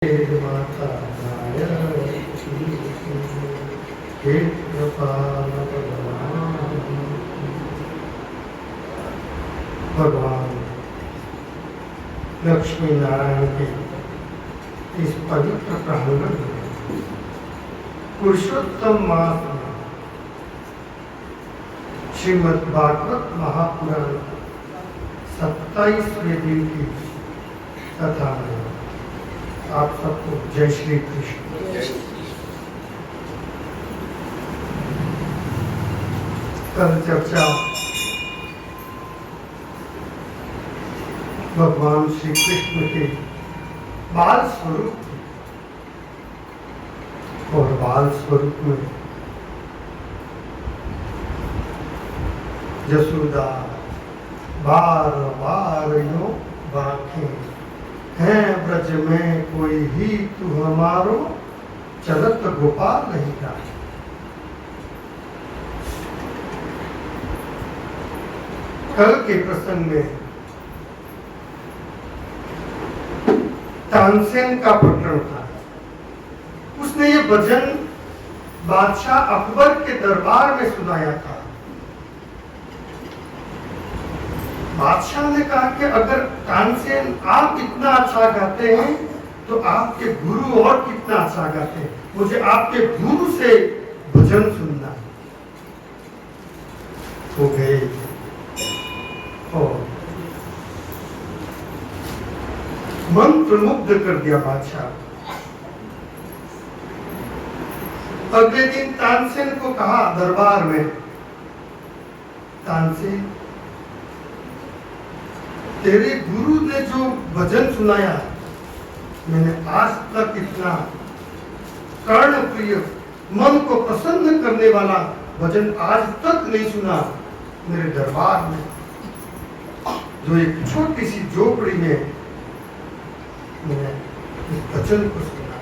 माता हे कृपाल भगवान लक्ष्मी नारायण के इस पवित्र प्रांगण में पुरुषोत्तम मास में श्रीमद् भागवत महापुराण 27वें दिन की कथा में आप सबको जय श्री कृष्ण। कल चर्चा भगवान श्री कृष्ण के बाल स्वरूप और बाल स्वरूप में यशोदा बार बार यो बांके हैं ब्रज में कोई ही तू हमारो चलत गोपाल नहीं का। कल के प्रसंग में तानसेन का प्रकरण था। उसने ये भजन बादशाह अकबर के दरबार में सुनाया था। बादशाह ने कहा कि अगर तानसेन आप इतना अच्छा गाते हैं तो आपके गुरु और कितना अच्छा गाते हैं, मुझे आपके गुरु से भजन सुनना हो गए। और मंत्र मुग्ध कर दिया बादशाह। अगले दिन तानसेन को कहा दरबार में, तानसेन तेरे गुरु ने जो भजन सुनाया, मैंने आज तक इतना कर्ण प्रिय मन को प्रसन्न करने वाला भजन आज तक नहीं सुना। मेरे दरबार में जो एक छोटी सी झोपड़ी में मैंने इस भजन को सुना,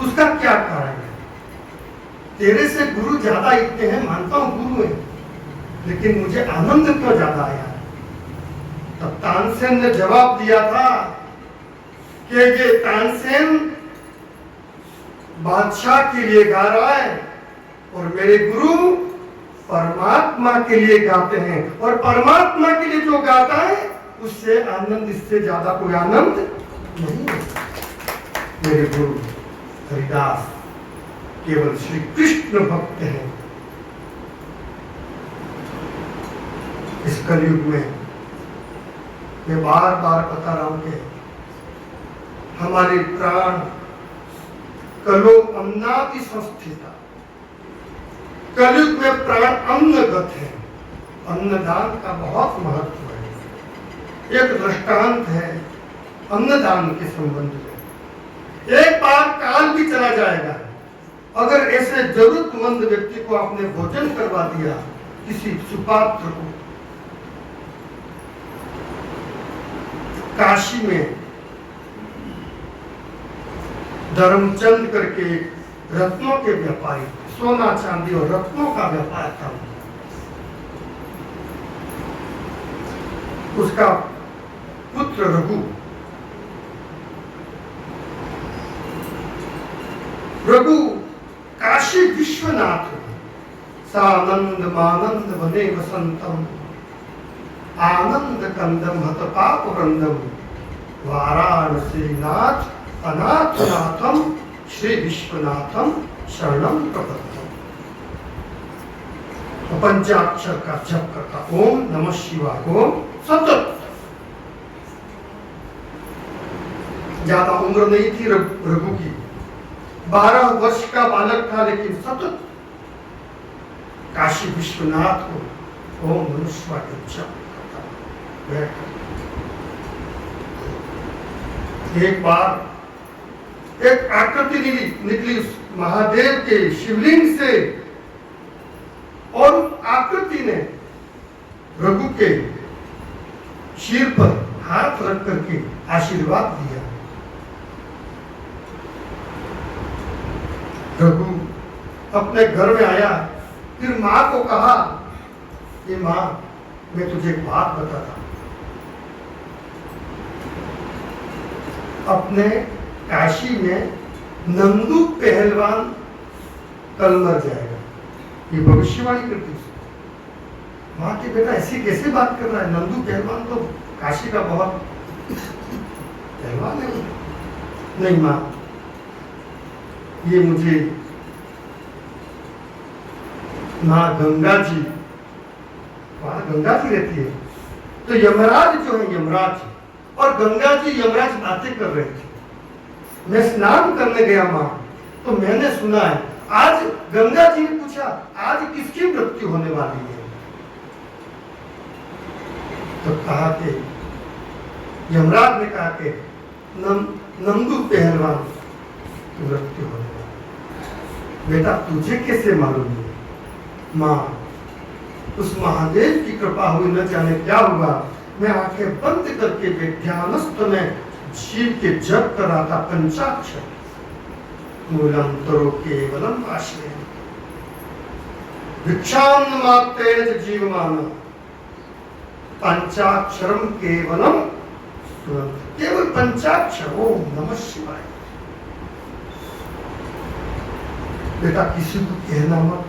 उसका क्या कारण है? तेरे से गुरु ज्यादा इतने हैं, मानता हूं गुरु है, लेकिन मुझे आनंद क्यों ज्यादा आया? तब तानसेन ने जवाब दिया था कि ये तानसेन बादशाह के लिए गा रहा है और मेरे गुरु परमात्मा के लिए गाते हैं, और परमात्मा के लिए जो गाता है उससे आनंद, इससे ज्यादा कोई आनंद नहीं है। मेरे गुरु हरिदास केवल श्री कृष्ण भक्त हैं। इस कलयुग में मैं बार बार बता रहा हूं कि हमारे प्राण कलो अन्नादि संस्थिता, कलयुग में प्राण अन्नगत है। अन्नदान का बहुत महत्व है। एक दृष्टांत है अन्नदान के संबंध में। एक बार काल भी चला जाएगा, अगर ऐसे जरूरतमंद व्यक्ति को आपने भोजन करवा दिया, किसी सुपात्र को। काशी में धर्मचंद करके रत्नों के व्यापारी, सोना चांदी और रत्नों का व्यापार था। उसका पुत्र रघु काशी विश्वनाथ, सानंद मानंद बने वसंतम, आनंद कंदम हत पाप वृंदम, वाराणसी नाथ अनाथनाथम श्री विश्वनाथम शरणम प्रपन्नम। पंचाक्षर का जप करता, ओम नमः शिवाय, ओम सतत। ज्यादा उम्र नहीं थी रघु की, 12 वर्ष का बालक था, लेकिन सतत काशी विश्वनाथ को ओम नमः शिवाय जप। एक बार एक आकृति निकली उस महादेव के शिवलिंग से, और आकृति ने रघु के सिर पर हाथ रख करके आशीर्वाद दिया। रघु अपने घर में आया, फिर मां को कहा कि मां, मैं तुझे एक बात बताता, अपने काशी में नंदू पहलवान कल मर जाएगा, ये भविष्यवाणी करती है। माँ के बेटा ऐसी कैसे बात कर रहा है, नंदू पहलवान तो काशी का बहुत पहलवान है। नहीं माँ, ये मुझे माँ गंगा जी, वहां गंगा जी रहती है, तो यमराज जो है यमराज और गंगा जी यमराज बातें कर रहे थे। मैं स्नान करने गया माँ, तो मैंने सुना है आज गंगा जी ने पूछा आज किसकी मृत्यु होने वाली है, तो कहा कि यमराज ने कहा कि नंदू पहलवान की मृत्यु होने वाली। बेटा तुझे कैसे मालूम है? माँ, उस महादेव की कृपा हुई, न जाने क्या हुआ। मैं आंखें बंद करके ध्यानस्थ में शिव के जप कर रहा था, पंचाक्षर मूलम तरो केवलम आश्रय भिक्षान्न मात्रेण जीवमान पंचाक्षरम केवलम, केवल पंचाक्षर ओम नमः शिवाय। बेटा किसी को कहना मत।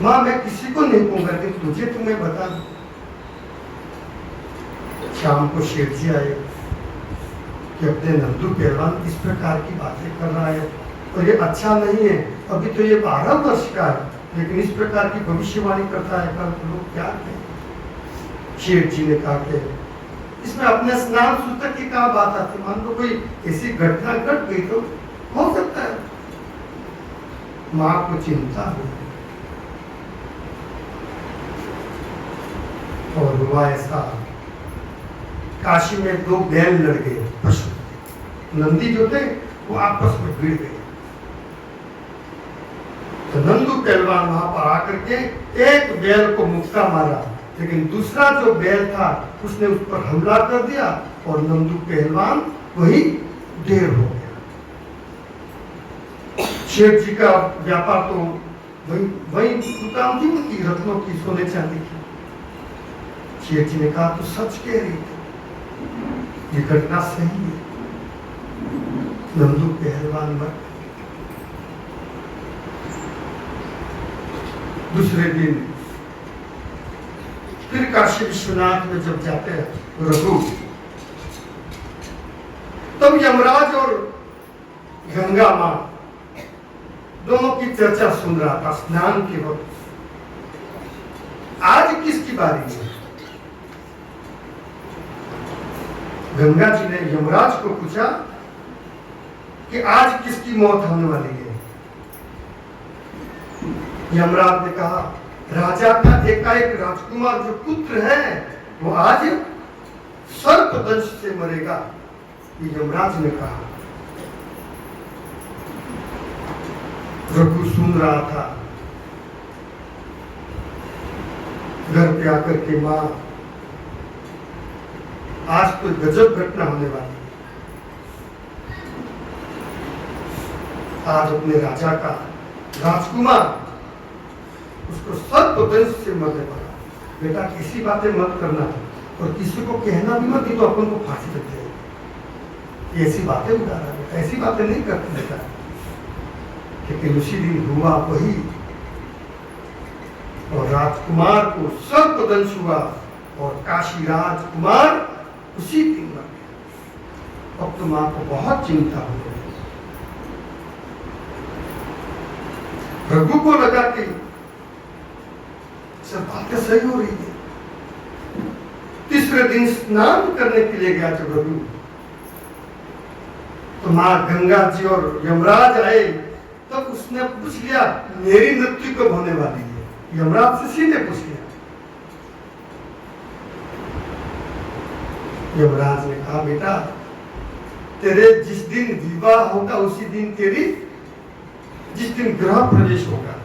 माँ मैं किसी को नहीं कहूंगा, कि तुझे तुम्हें बता। शाम को शेठ जी आए कि अपने नंदू पहलवान इस प्रकार की बातें कर रहा है और ये अच्छा नहीं है, अभी तो ये 12 वर्ष का है, लेकिन इस प्रकार की भविष्यवाणी करता है, कल लोग क्या कहें। शेठ जी ने कहा कि इसमें अपने स्नान सूत्र की क्या बात आती, मान लो कोई ऐसी घटना घट गई तो हो सकता है। माँ को चिंता हुई और हुआ ऐसा, काशी में 2 बैल लड़ गए, पशु नंदी जो थे वो आपस में भिड़ गए। तो नंदू पहलवान वहां पर आकर के एक बैल को मुक्का मारा, लेकिन दूसरा जो बैल था उसने उस पर हमला कर दिया और नंदू पहलवान वही ढेर हो गया। शेठ जी का व्यापार तो वही दुकान थी उनकी, रत्नों की, सोने चांदी की। शेठ जी ने कहा तू सच कह रही थी, ये घटना सही है। नंदू पहलवान मर। दूसरे दिन फिर काशी विश्वनाथ में जब जाते हैं रघु, तब यमराज और गंगा मां दोनों की चर्चा सुन रहा था स्नान के वक्त। आज किसकी बारी है? गंगा जी ने यमराज को पूछा कि आज किसकी मौत होने वाली है। यमराज ने कहा राजा का एकाएक राजकुमार जो पुत्र है वो आज सर्पदंश से मरेगा, ये यमराज ने कहा। रघु सुन रहा था। घर पे आकर के मां, आज तो गजब घटना होने वाली है। आज अपने राजा का राजकुमार उसको सर्पदंश से मरने वाला। बेटा किसी बातें मत करना और किसी को कहना भी मत, नहीं तो अपन को फांसी लग जाएगी। ऐसी बातें उड़ा रहा है, ऐसी बातें नहीं करते बेटा। लेकिन उसी दिन हुआ वही और राजकुमार को सर्पदंश हुआ और काशी राजकुमार उसी दिन मर गया। अब तो मां को बहुत चिंता हो गई। रघु को लगा कि सब बातें सही हो रही है। तीसरे दिन स्नान करने के लिए गया जब रघु, तो मां गंगा जी और यमराज आए, तब उसने पूछ लिया मेरी मृत्यु कब होने वाली है। यमराज से सीधे पूछ लिया। यमराज ने कहा बेटा तेरे जिस दिन विवाह होगा उसी दिन तेरी, जिस दिन गृह प्रवेश होगा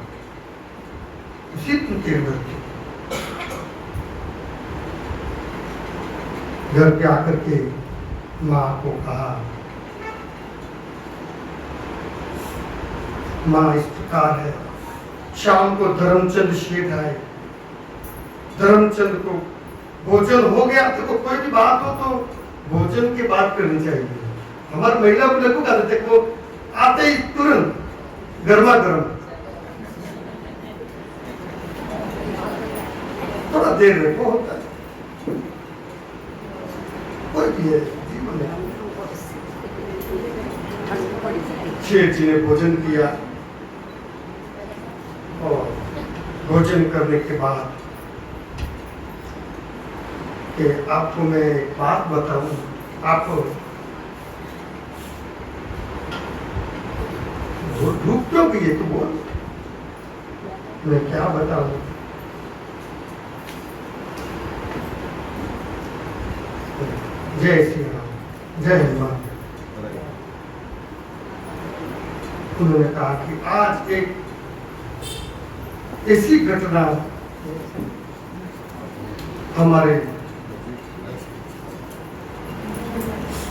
उसी दिन तेरी मृत्यु। घर पे आकर के मां को कहा मां इस प्रकार है। शाम को धर्मचंद शेठ आए। धर्मचंद को भोजन हो गया, तो कोई भी बात हो तो भोजन के बाद करनी चाहिए। हमारी महिला को लगू का देते को आते ही तुरंत गर्मा गर्म थोड़ा देर में वो होता है, कोई भी है जीवन में। शेर जी ने भोजन किया और भोजन करने के बाद कि आपको मैं एक बात बताऊं, आप भूख क्यों गई है, तो बोल मैं क्या बताऊं। जय श्री राम, जय हनुमान। उन्होंने कहा कि आज एक ऐसी घटना हमारे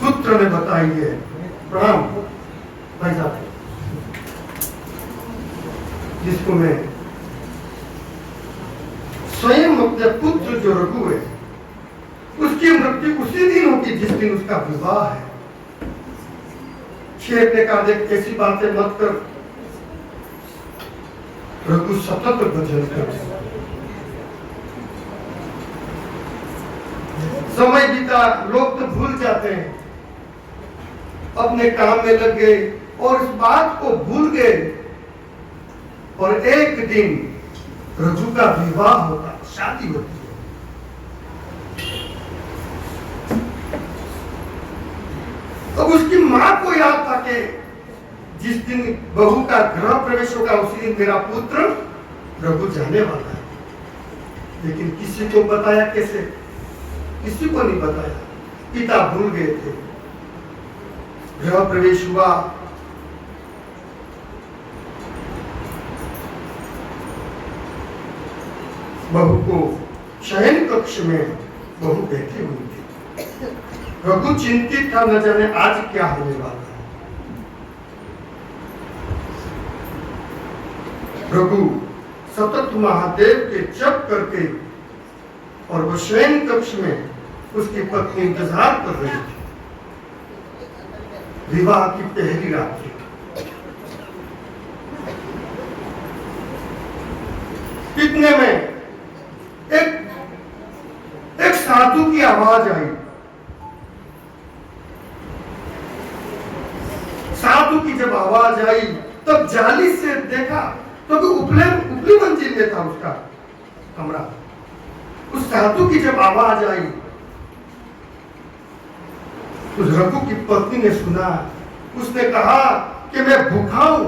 पुत्र ने बताई है। प्रणाम भाई साहब, जिसको मैं स्वयं अपने पुत्र जो रघु है उसकी मृत्यु उसी दिन होगी जिस दिन उसका विवाह है। शेर ने कहा देख ऐसी बातें मत कर, रघु सतत भजन कर। समय बीता, लोग तो भूल जाते हैं, अपने काम में लग गए और इस बात को भूल गए। और एक दिन रघु का विवाह होता, शादी होती है। तो उसकी मां को याद था कि जिस दिन बहू का गृह प्रवेश होगा उसी दिन मेरा पुत्र रघु जाने वाला है। लेकिन किसी को बताया कैसे, किसी को नहीं बताया, पिता भूल गए थे। गृह प्रवेश हुआ, बहू को शयन कक्ष में बहू बैठी हुई थी। रघु चिंतित था, न जाने आज क्या होने वाला है। रघु सतत महादेव के जप करके और वो शयन कक्ष में उसकी पत्नी इंतजार कर रही थी। विवाह की पहली रात्रि, इतने में एक साधु की आवाज आई। साधु की जब आवाज आई तब जाली से देखा तो उपली मंजिल में था उसका कमरा। उस साधु की जब आवाज आई, उस रघु की पत्नी ने सुना। उसने कहा कि मैं भूखा हूं,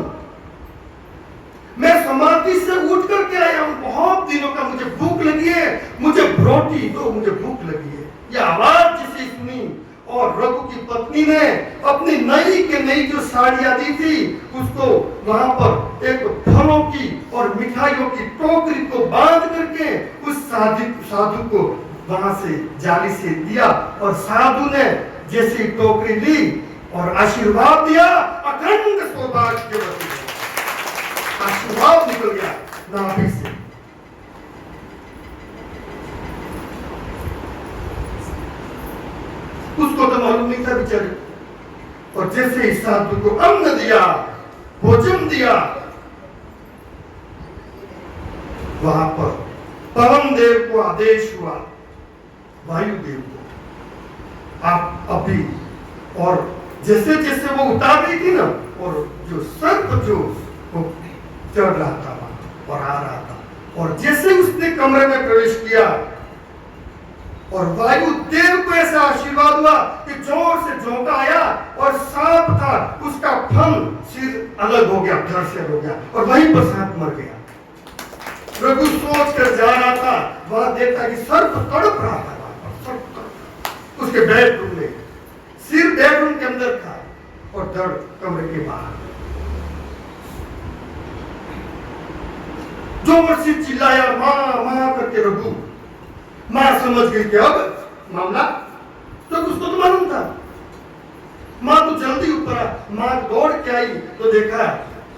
मैं समाधि से उठ करके आया हूं, बहुत दिनों का मुझे भूख लगी है, मुझे रोटी दो, मुझे भूख लगी है। यह आवाज जिसे सुनी और रघु की पत्नी ने अपनी नई के नई जो साड़ियां दी थी उसको वहां पर एक फलों की और मिठाइयों की टोकरी को बांध करके उस साधु को वहां से जाली से दिया। और साधु ने जैसी टोकरी ली और आशीर्वाद दिया, अखंड सौभाग्यवती आशीर्वाद निकल गया नाभि से। उसको तो मालूम नहीं था बेचारे। और जैसे ही साधु को अन्न दिया, भोजन दिया, वहां पर पवन देव को आदेश हुआ, वायुदेव को, आप अभी, और जैसे जैसे वो उतार रही थी ना, और जो सर्प जो वो चढ़ रहा था और आ रहा था, और जैसे उसने कमरे में प्रवेश किया और वायु देव को ऐसा आशीर्वाद हुआ कि जोर से झोंका आया और सांप था, उसका फन सिर अलग हो गया, धड़ से हो गया और वहीं पर सांप मर गया। रघु सोच कर जा रहा था, वहां देखा कि सर्प तड़प रहा था, उसके बेडरूम में, सिर बेडरूम के अंदर था और धड़ कमरे के बाहर। जोर से चिल्लाया, मां मां करके रघु। मां समझ गई कि अब मामला, तो उसको तो मालूम था। मां तो जल्दी ऊपर आ, मां दौड़ के आई तो देखा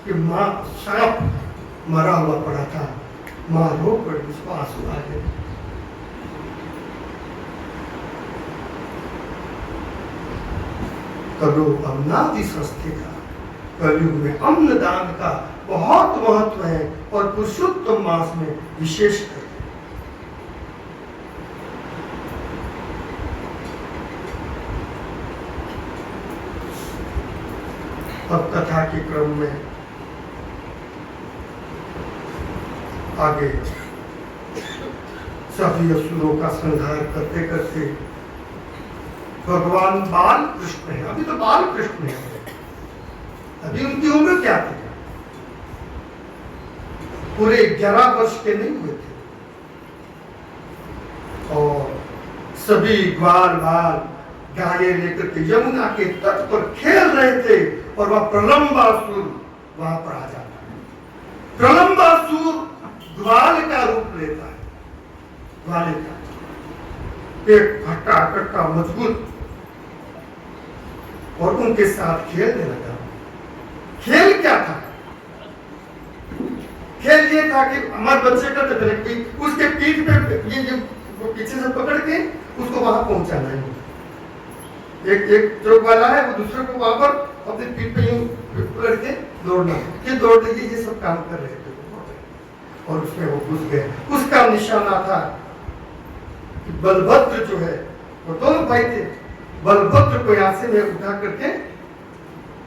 कि मां सांप मरा हुआ पड़ा था। मां रो पड़ी, उसको आंसू आ गए। कलो अन्नादि स्वस्थ्य का। कलयुग में अन्न दान का बहुत महत्व है और पुरुषोत्तम मास में विशेषकर। अब कथा के क्रम में आगे सभी असुरों का संहार करते करते भगवान बाल कृष्ण है। अभी तो बाल कृष्ण है, अभी उनकी उम्र क्या थी? पूरे 11 वर्ष के नहीं हुए थे। और सभी ग्वाल बाल गाये लेकर के यमुना के तट पर खेल रहे थे और वह प्रलंबासुर वहां पर आ जाता है। प्रलंबासुर ग्वाल का रूप लेता है, ग्वाले का एक हट्टा कट्टा मजबूत, और उनके साथ खेलने लगा। खेल क्या था? खेल ये था कि हमारे बच्चे करते थे कि उसके पीठ पे ये पीछे से पकड़ के उसको वहां पहुंचाना है। एक जो वाला है वो दूसरे को वहां पर अपने पीठ पे यूं पकड़ के दौड़ना, ये दौड़ देगी, ये सब काम कर रहे थे। और उसमें वो घुस गए। उसका निशाना था कि बलभद्र जो है, वो दोनों भाई थे, बलभद्र को यहाँ से मैं उठा करके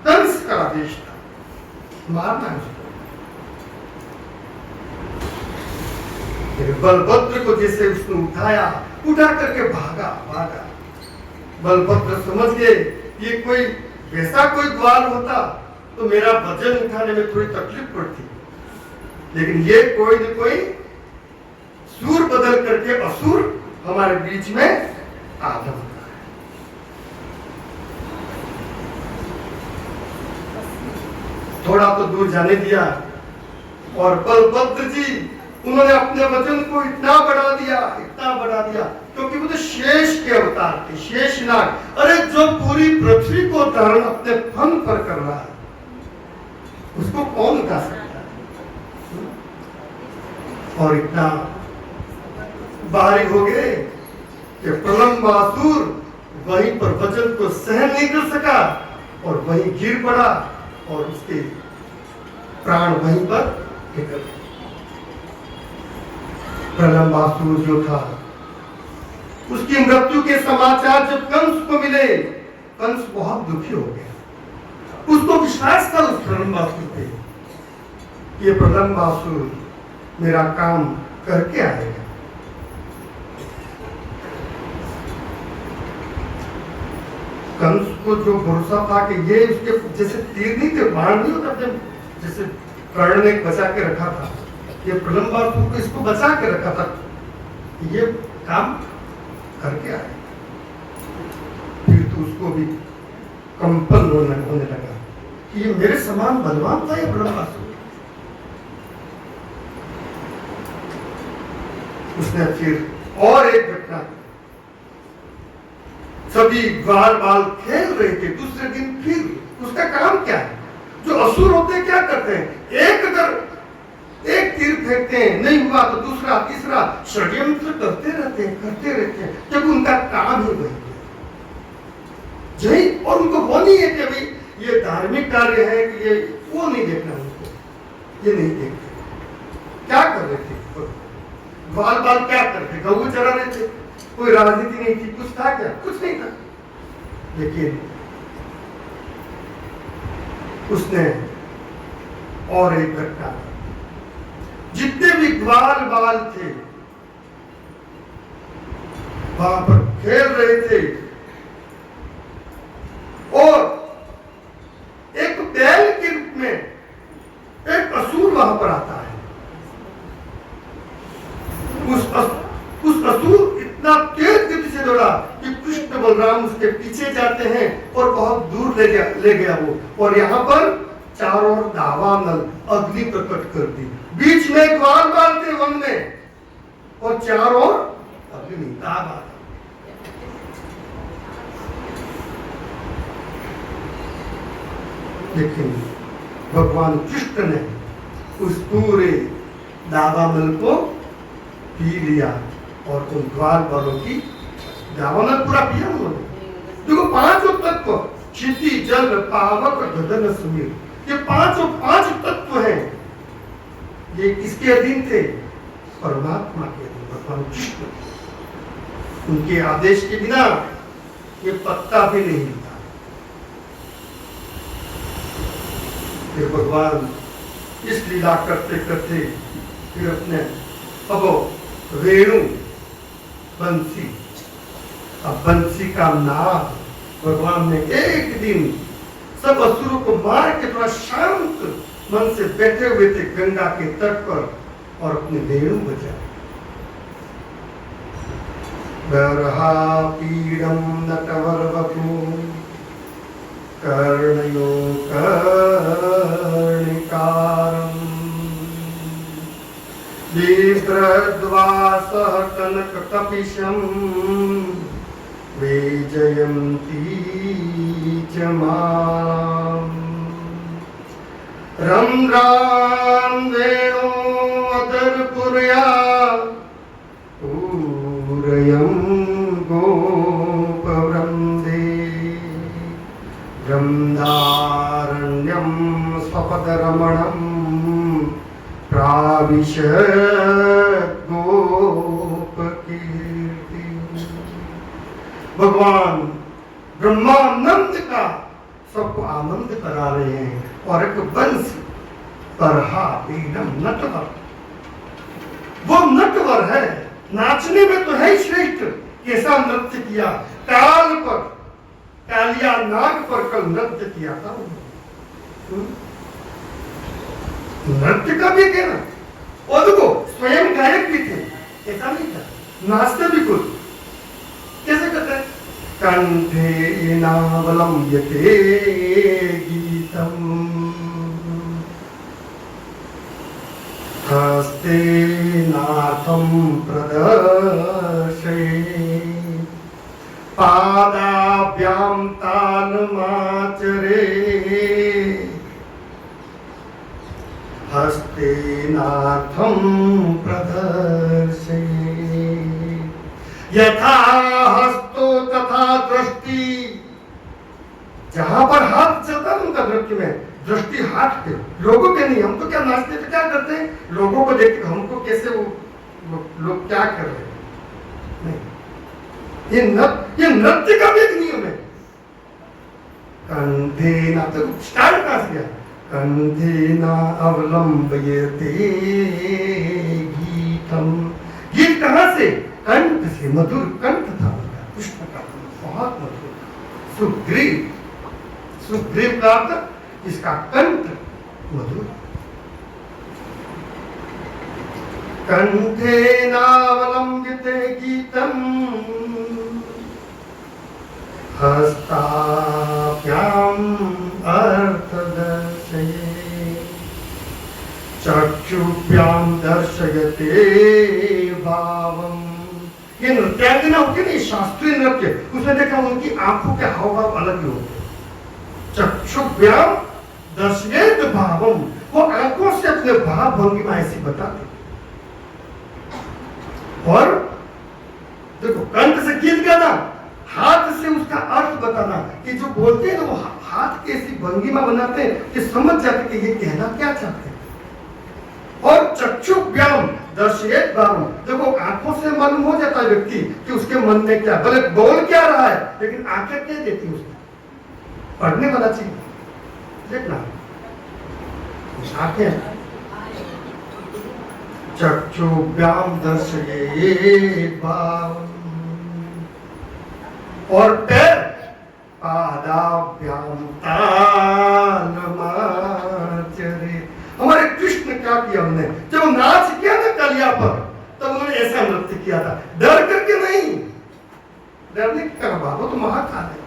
कंस का आदेश था मारना है। बलभद्र को जैसे उसने उठा करके भागा। बलभद्र समझ गए ये कोई वैसा कोई ग्वाल होता तो मेरा वजन उठाने में थोड़ी तकलीफ पड़ती, लेकिन ये कोई न कोई सूर बदल करके असुर हमारे बीच में आ जाता है। थोड़ा तो दूर जाने दिया और बलभद्र जी उन्होंने अपने वजन को इतना बढ़ा दिया क्योंकि वो तो शेष के अवतार थे, शेषनाग। अरे जो पूरी पृथ्वी को धारण अपने फन पर कर रहा है उसको कौन उठा सकता है? और इतना भारी हो गए कि प्रलंबासुर वहीं पर वजन को सहन नहीं कर सका और वहीं गिर पड़ा और उसके प्राण वहीं पर निकल गए। प्रलंबासुर जो था उसकी मृत्यु के समाचार जब कंस को मिले, कंस बहुत दुखी हो गया। उसको विश्वास था उस प्रलंबासुर पे, ये प्रलंबासुर मेरा काम करके आएगा। कंस को जो भरोसा था कि ये उसके जैसे तीर नहीं थे, बाण नहीं होता, जैसे कर्ण ने बचा के रखा था, ये प्रलंबासुर को इसको बचा के रखा था, ये काम करके आए। फिर तो उसको भी कंपन होने लगा कि ये मेरे समान बलवान था ये प्रलंबासुर। उसने फिर और एक घटना, सभी ग्वाल बाल खेल रहे थे, दूसरे दिन फिर उसका काम क्या है? जो असुर होते क्या करते हैं? एक तीर फेंकते हैं, नहीं हुआ तो दूसरा तीसरा षड्यंत्र करते रहते हैं जब उनका काम ही वही है। और उनको वो नहीं है कि अभी ये धार्मिक कार्य है कि ये वो नहीं देखना, उनको ये नहीं देखते। क्या कर रहे थे ग्वाल बाल? क्या करते? गऊ चरा रहे थे, कोई राजनीति नहीं थी, कुछ था क्या? कुछ नहीं था। लेकिन उसने और एक घटना, जितने भी ग्वाल बाल थे वहां पर खेल रहे थे और एक बैल के रूप में एक असुर वहां पर आता है। उस असुर इतना तेज गति से दौड़ा कि कृष्ण बलराम उसके पीछे जाते हैं और बहुत दूर ले गया वो, और यहाँ पर चारों ओर दावानल अग्नि प्रकट कर दी। बीच में ग्वाल बाल थे वन में और चारों ओर अग्नि दावा। लेकिन भगवान कृष्ण ने उस पूरे दावानल को पी लिया और उन ग्वाल बालों की दावानल पूरा पिया उन्होंने। देखो 5 तत्व क्षिति जल पावक गगन समीर, ये पांच तत्व हैं। ये किसके अधीन थे? परमात्मा के अधीन, भगवान कृष्ण। उनके आदेश के बिना ये पत्ता भी नहीं हिलता। फिर भगवान इस लीला करते करते फिर अपने अब वेणु बंसी, अब बंसी का नाद भगवान ने एक दिन सब असुरों को मार के थोड़ा शांत मन से बैठे हुए थे गंगा के तट पर और अपने वेणु बजाए। बरहा पीड़म नटवर वपु कर्णयो कर्णिकारम विभ्रद्वासः कनक कपिशम विजयन्ती च माम् रम्रान् वेणो अदरपुरया पूरयं गोपवृन्दे वृन्दारण्यं स्वपदरमणं प्राविशत् गोपकीर्ति। भगवान ब्रह्मानंद का सबको आनंद करा रहे हैं और एक वंश बरहा पीड़म नटवर, वो नटवर है, नाचने में तो है ही श्रेष्ठ। कैसा नृत्य किया, काल पर, कालिया नाग पर कल नृत्य किया था। नृत्य का भी कहना, और देखो स्वयं गायक भी थे, ऐसा नहीं था, नाचते भी कुछ। कैसे करते हैं? कंठे नावलंब्यते गीतम हस्ते नाथम प्रदर्शयेत् पादाभ्यां तालमाचरेत् हस्ते नाथम प्रदर्शयेत् यथा हस्तो तथा दृष्टि। जहां पर हाथ चलता है उनका नृत्य में दृष्टि हाथ पे, लोगों के नहीं। हम तो क्या नाचते तो क्या करते हैं, लोगों को देख के हमको कैसे वो लोग क्या कर रहे हैं। नहीं, ये नृत्य का भी एक नियम है। कंधे ना तो स्टाइल कहां से गया, कंधे ना अवलंबयते गीतम। गीत कहां से? कंठ से, मधुर कंठ था उनका, कृष्ण का बहुत मधुर। सुग्रीव, सुग्रीव का अर्थ इसका कंठ मधुर। कंठे नावलंबिते गीतम हस्ताभ्याम अर्थदर्शयेत् चक्षुभ्याम दर्शयते भावम। ये नृत्यांगना होती है ना, शास्त्रीय नृत्य, उसमें देखा उनकी आंखों के हाव भाव अलग ही होते। चक्षुभ्याम दर्शयेत् भावम, वो आंखों से अपने भाव भंगिमा ऐसी बताते। और देखो कंठ से गीत गाना, हाथ से उसका अर्थ बताना, कि जो बोलते हैं तो वो हाथ की ऐसी भंगिमा बनाते हैं कि समझ जाते कि ये कहना क्या चाहते हैं। और चक्षुभ्याम दर्शयेत् भावम, देखो आंखों से मालूम हो जाता है व्यक्ति कि उसके मन में क्या, भले बोल क्या रहा है लेकिन आंखें क्या देती उसको, पढ़ने वाला चाहिए देखना आंखें। चक्षुभ्याम दर्शयेत् भावम, और पैर पादाभ्याम तालमाचरेत्। हमारे कृष्ण क्या किया हमने, जब नाच किया ना कालिया पर, तब उन्होंने ऐसा नृत्य किया था, डर करके नहीं, डरने की क्या बात, वो तो महाकाल है।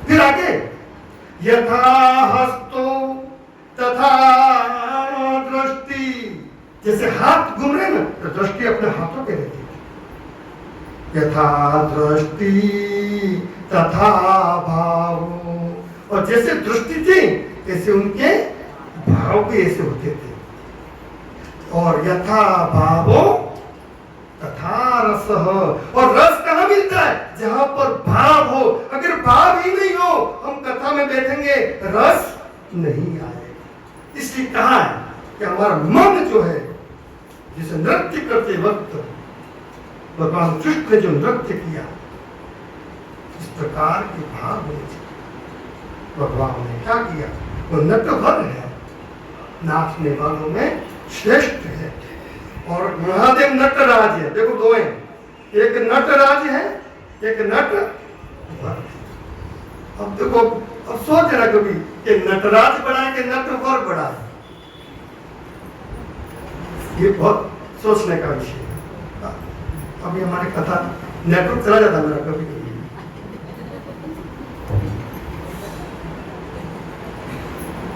फिर आगे यथा हस्तो तथा दृष्टि, जैसे हाथ घूम रहे ना तो दृष्टि अपने हाथों पे रहती है। यथा दृष्टि तथा भाव, और जैसे दृष्टि थी ऐसे उनके भाव भी ऐसे होते थे। और यथा भावो तथा रसः, और रस कहां वहां मिलता है जहां पर भाव हो। अगर भाव ही नहीं हो, हम कथा में बैठेंगे, रस नहीं आएगा। इसलिए कहा है कि हमारा मन जो है, जिसे नृत्य करते वक्त भगवान कृष्ण ने जो नृत्य किया, इस प्रकार के भाव होने चाहिए। भगवान ने क्या किया? वो नटवर है, नाचने वालों में श्रेष्ठ है। और महादेव नटराज है। देखो दो हैं, एक नटराज है, एक नटवर। अब देखो, अब सोच रहा कभी कि नटराज बड़ा है कि नटवर बड़ा है? ये बहुत सोचने का विषय है। अभी हमारी कथा नेटवर्क चला जाता मेरा कभी कभी।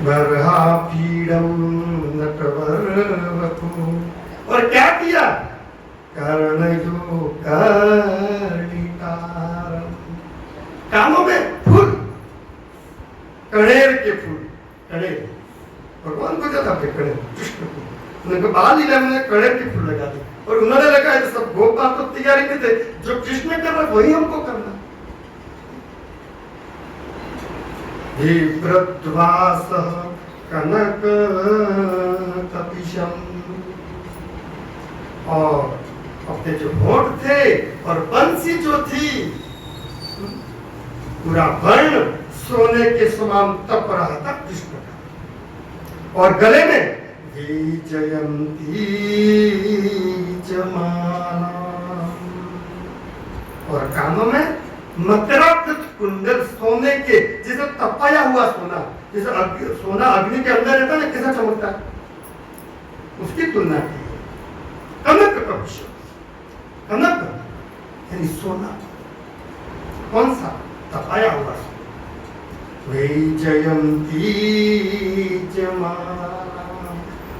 बरहा पीड़म नटवर, और क्या किया? कर्ण जो कर्णिकारम, कानों में फूल, कणेर के फूल। कणेर भगवान को जाता है, कणेर कृष्ण को उनके बाल लीला में कणेर के फूल लगा दिए, और उन्होंने लगाया तो सब गोपाल तो तैयारी में थे, जो कृष्ण कर रहा वही हमको करना। विव्रद्वास कनक कपिशम, और अपने जो होठ थे और बंसी जो थी, पूरा वर्ण सोने के समान तप रहा था कृष्ण का। और गले में जयंती जमाना, और कानों में मकराकृत कुंडल, सोने के जैसे तपाया हुआ सोना, जैसे सोना अग्नि के अंदर रहता है, कैसा चमकता है, उसकी तुलना की। कनक कपिश, कनक यानी सोना, कौन सा? तपाया हुआ सोना। जयंती जमाना,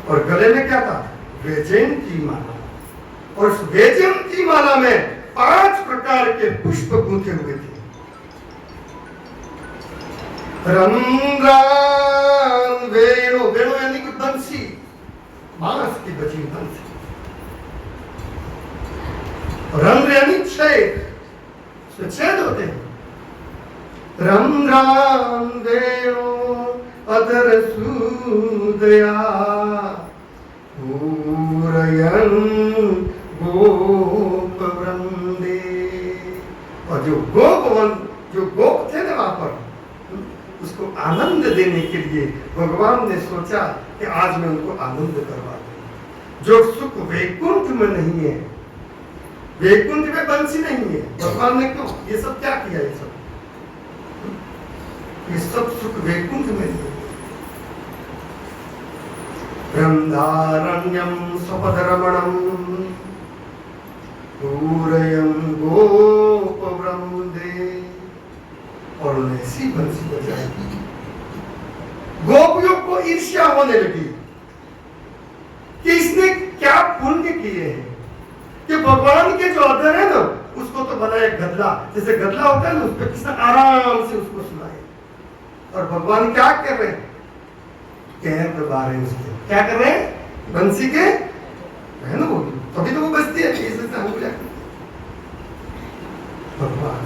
और गले में क्या था? वैजयंती माला, और उस वैजयंती माला में 5 प्रकार के पुष्प गूंथे हुए थे। रंध्रान वेणु, वेणु यानी कि बंसी, बांस की बची बंसी। रंध्र यानी छेद, छेद होते हैं। रंध्रान वेणु अधर सुदया, पूरयन गोप वृंदे, और जो गोप थे ना वहां पर, उसको आनंद देने के लिए भगवान ने सोचा कि आज मैं उनको आनंद करवा दूं। जो सुख वैकुंठ में नहीं है, वैकुंठ में बंसी नहीं है, भगवान ने क्यों ये सब क्या किया? ये सब सुख वैकुंठ में नहीं है। वृंदारण्यम स्वपदरमणम पूरयं गोप वृंदे, और उन्हें ऐसी बंसी बजाई, गोपियों को ईर्ष्या होने लगी कि इसने क्या पुण्य किए हैं कि भगवान के जो अधर है ना, उसको तो बनाया गदला, जैसे गदला होता है ना, उस पर किसने आराम से उसको सुनाए। और भगवान क्या कर रहे हैं? पैर दबा रहे हैं उसके। क्या कर रहे हैं? बंसी के है ना, वो तभी तो वो बजती है। भगवान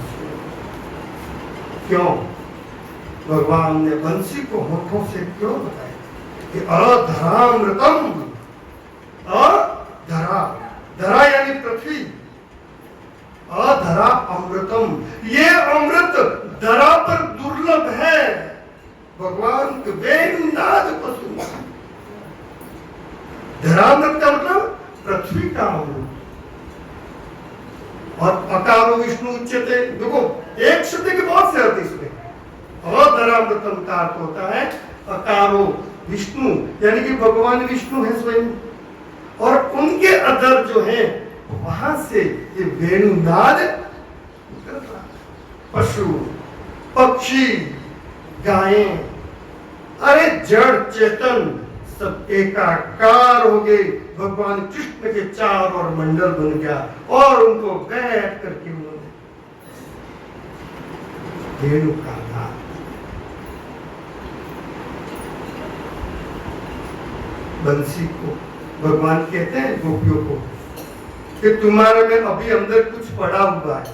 क्यों? भगवान ने बंसी को होठों से क्यों बताया कि अधरामृतम, अधरा, धरा यानी पृथ्वी, अधरा अमृतम, ये अमृत धरा पर दुर्लभ है। भगवान के वेणुनाद को सुना। धरामृत का मतलब पृथ्वी का अमृत। और अकारो विष्णु उच्चते, देखो एक शब्द के बहुत से अर्थ इसमें। अधरामृतम का अर्थ होता है अकारो विष्णु, यानी कि भगवान विष्णु है स्वयं, और उनके अधर जो है वहां से ये वेणुनाद निकल रहा। पशु पक्षी गायें, अरे जड़ चेतन सब एकाकार हो गए, भगवान कृष्ण के चार और मंडल बन गया, और उनको बैठ करके उन्होंने वेणु का नाद। बंसी को भगवान कहते हैं गोपियों को कि तुम्हारे में अभी अंदर कुछ पड़ा हुआ है,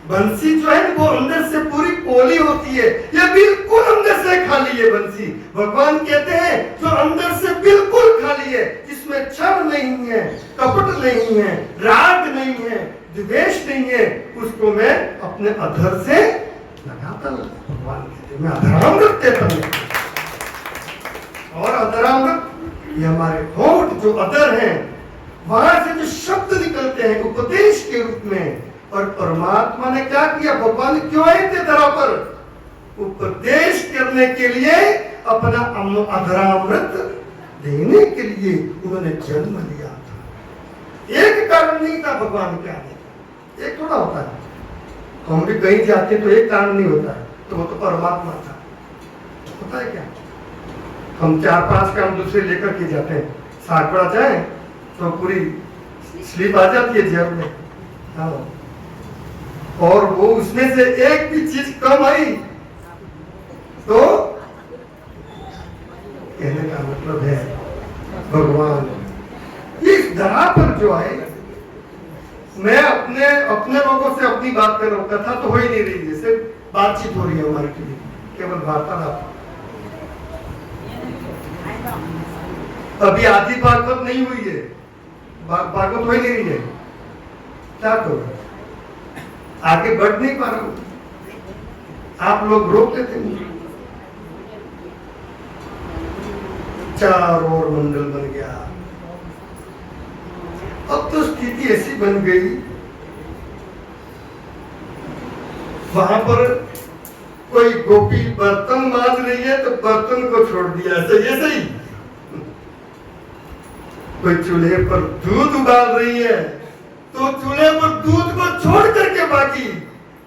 बंसी जो है वो अंदर से पूरी पोली होती है, ये बिल्कुल अंदर से खाली है बंसी। भगवान कहते हैं जो अंदर से बिल्कुल खाली है, जिसमें छल नहीं है, कपट नहीं है, राग नहीं है, द्वेष नहीं है, उसको मैं अपने अधर से लगाता हूं। भगवान कहते हैं मैं अधरामृत देता हूं। और अधरामृत ये हमारे होंठ जो अधर हैं, वहां से जो शब्द निकलते हैं उपदेश के रूप में। और परमात्मा ने क्या किया, भगवान क्यों आए थे धरा पर? उपदेश करने के लिए, अपना अधरामृत देने के लिए उन्होंने जन्म लिया था। एक कारण नहीं था भगवान के आने का, एक थोड़ा होता है। हम भी कहीं जाते तो एक कारण नहीं होता है, तो वो तो परमात्मा था। होता है क्या, हम 4-5 काम दूसरे लेकर के जाते हैं, सागपड़ा जाए तो पूरी स्लिप आ जाती है जेब में, हाँ, और वो उसमें से एक भी चीज कम आई तो कहने का मतलब है भगवान इस धरा पर जो आए। मैं अपने लोगों से अपनी बात कर रहा हूं, कथा तो हो ही नहीं रही है, सिर्फ बातचीत हो रही है हमारे के लिए, केवल वार्तालाप। अभी आधी भागवत नहीं हुई है, भागवत हो ही नहीं रही है, क्या करो, आगे बढ़ नहीं पा रहा हूं, आप लोग रोक लेते हैं। चारों ओर मंडल बन गया। अब तो स्थिति ऐसी बन गई, वहां पर कोई गोपी बर्तन मांज रही है तो बर्तन को छोड़ दिया, ऐसे ही कोई चूल्हे पर दूध उबाल रही है तो चूल्हे पर दूध को छोड़ करके बाकी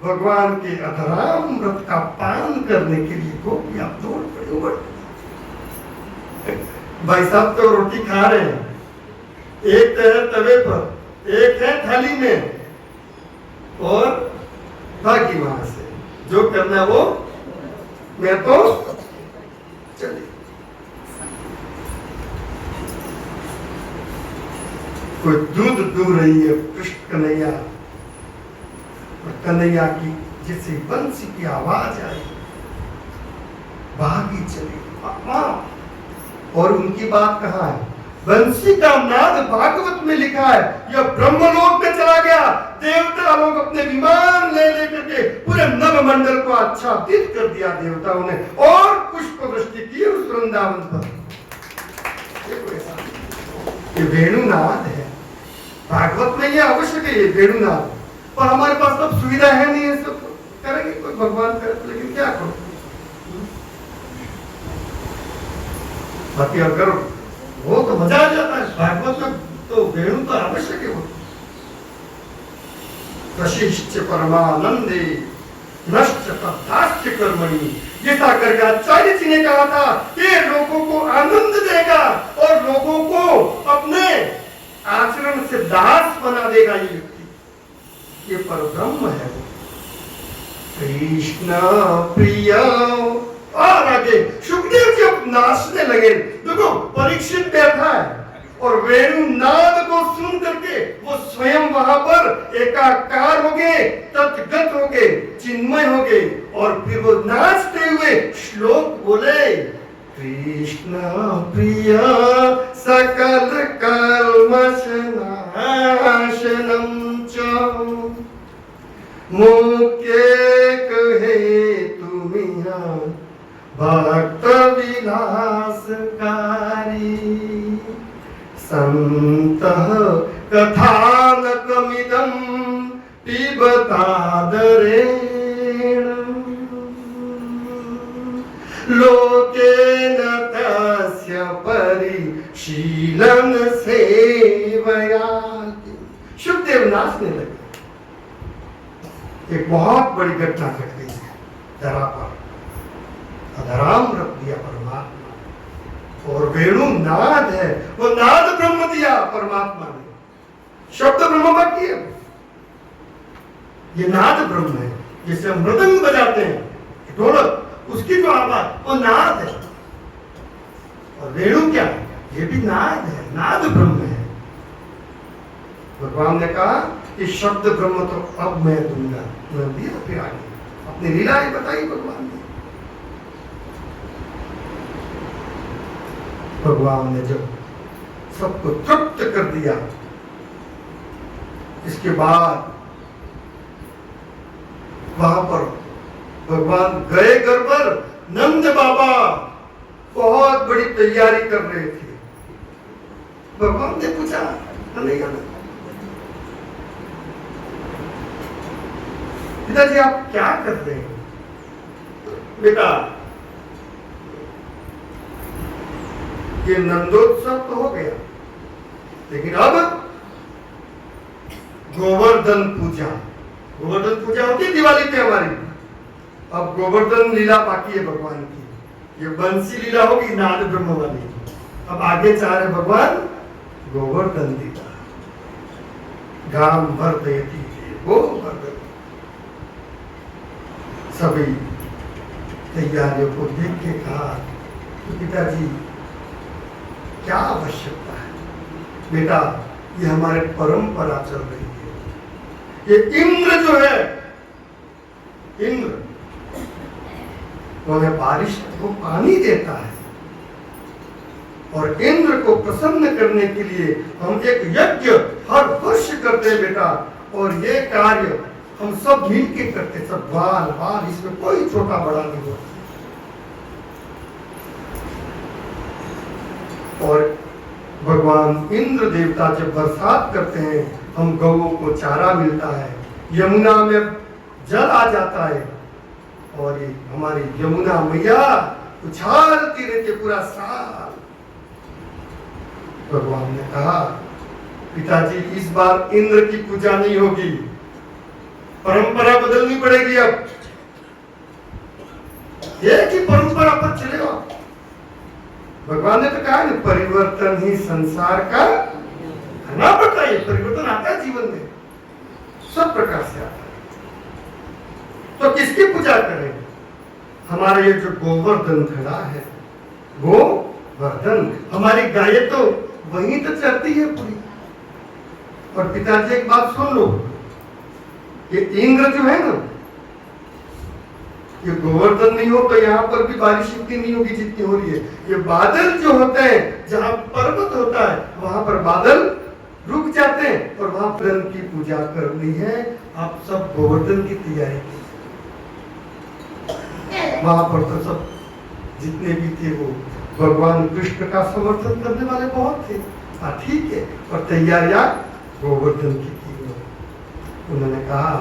भगवान के अधरामृत का पान करने के लिए गोपियां दौड़ पड़े। भाई साहब तो रोटी खा रहे हैं, एक तो है तवे पर, एक है थाली में, और बाकी वहां से जो करना वो मैं तो चली। कोई दूध दूह रही है कृष्ण कन्हैया, और कन्हैया की जैसे बंसी की आवाज आई, भागी चली। और उनकी बात कहाँ है? बंसी का नाद भागवत में लिखा है, यह ब्रह्मलोक में चला गया। देवता लोग अपने विमान ले लेकर के पूरे नवमंडल को आच्छादित कर दिया देवताओं ने, और पुष्प वृष्टि की उस वृंदावन पर। ये वेणुनाद है, भागवत में ये आवश्यक है, ये वेणुनाद। पर हमारे पास अब सुविधा है नहीं, है सब करेंगे कोई भगवान करे, लेकिन क्या करो। बाकी अगर वो तो मजा आ जाता है, भागवत में तो वेणु तो आवश्यक है। वो प्रशिष्ट परमानंदे नष्ट तथास्त्य कर्मणि, गीता करके आचार्य जी ने कहा था कि लोगों को आनंद देगा और लोगों को अपने आचरण से दास बना देगा ये व्यक्ति, ये परब्रह्म है। कृष्ण प्रिय। और आगे सुखदेव जी अब नाचने लगे। देखो परीक्षित बैठा है और वेणुनाद को सुन करके वो स्वयं वहां पर एकाकार हो गए, तत्गत हो गए, चिन्मय हो गए, और फिर वो नाचते हुए श्लोक बोले, कृष्ण प्रिय सकल कल्मष नाशनम च मुख्य कहे तुमिया भक्त विलासकारी संतः कथानकमिदं पिबतादरेण लोकेन तस्य परिशीलन सेवया। शुभदेव नाचने लगे। एक बहुत बड़ी घटना घट गई है धरा पर। अधरामृत दिया परमात्मा, और वेणु नाद है, वो नाद ब्रह्म दिया परमात्मा ने। शब्द ब्रह्म बाकी है, ये नाद ब्रह्म है। जिसे हम मृदंग बजाते हैं, ढोलक, उसकी जो आवाज वो नाद है। और वेणु क्या है? ये भी नाद है, नाद ब्रह्म है। भगवान ने कहा कि शब्द ब्रह्म तो अब मैं दूंगा, मैं दिया। फिर आगे अपनी लीलाएं बताई भगवान ने। भगवान ने जब सबको तृप्त कर दिया, इसके बाद वहां पर भगवान गए घर पर। नंद बाबा बहुत बड़ी तैयारी कर रहे थे। भगवान ने पूछा, नहीं आना पिताजी आप क्या कर रहे हैं? बेटा ये नंदोत्सव तो हो गया, लेकिन अब गोवर्धन पूजा। गोवर्धन पूजा होती है दिवाली पे हमारी। अब गोवर्धन लीला बाकी है भगवान की। ये बंसी लीला होगी नाद ब्रह्म वाली। अब आगे चाह रहे भगवान गोवर्धन लीला। गाम भर देती गोवर्धन। सभी तैयारियों को देख के कहा तो पिताजी क्या आवश्यकता है? बेटा ये हमारे परंपरा चल रही है। ये इंद्र जो है, इंद्र वो हमें बारिश को पानी देता है, और इंद्र को प्रसन्न करने के लिए हम एक यज्ञ हर वर्ष करते हैं बेटा। और ये कार्य हम सब मिल के करते, सब बाल बाल, इसमें कोई छोटा बड़ा नहीं होता। और भगवान इंद्र देवता जब बरसात करते हैं, हम गौओं को चारा मिलता है, यमुना में जल आ जाता है, और ये हमारी यमुना मैया उछालती रहती पूरा साल। भगवान ने कहा पिताजी इस बार इंद्र की पूजा नहीं होगी, परंपरा बदलनी पड़ेगी। अब एक ही परंपरा पर चलेगा। भगवान ने तो कहा ना परिवर्तन ही संसार का करना पड़ता है। परिवर्तन आता है जीवन में, सब प्रकार से आता है। तो किसकी पूजा करें? हमारा ये जो गोवर्धन खड़ा है, गोवर्धन, हमारी गाय तो वहीं तो चलती है पूरी। और पिताजी एक बात सुन लो, ये इंद्र जो है ना, ये गोवर्धन नहीं हो तो यहाँ पर भी बारिश इतनी नहीं होगी जितनी हो रही है। ये बादल जो होते हैं, जहाँ पर्वत होता है वहां पर बादल रुक जाते हैं, और वहां पर की पूजा करनी है। आप सब गोवर्धन की तैयारी की। वहां पर तो सब जितने भी थे वो भगवान कृष्ण का समर्थन करने वाले बहुत थे। हाँ ठीक है, और तैयारियां गोवर्धन की थी। उन्होंने कहा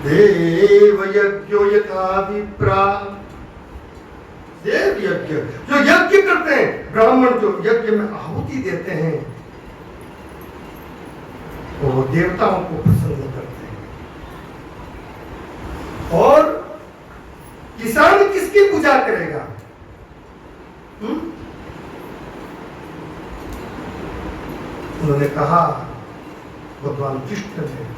देव यज्ञो यथा विप्रा, देव यज्ञ जो यज्ञ करते हैं, ब्राह्मण जो यज्ञ में आहुति देते हैं, वो देवताओं को प्रसन्न करते हैं। और किसान किसकी पूजा करेगा? उन्होंने कहा भगवान कृष्ण ने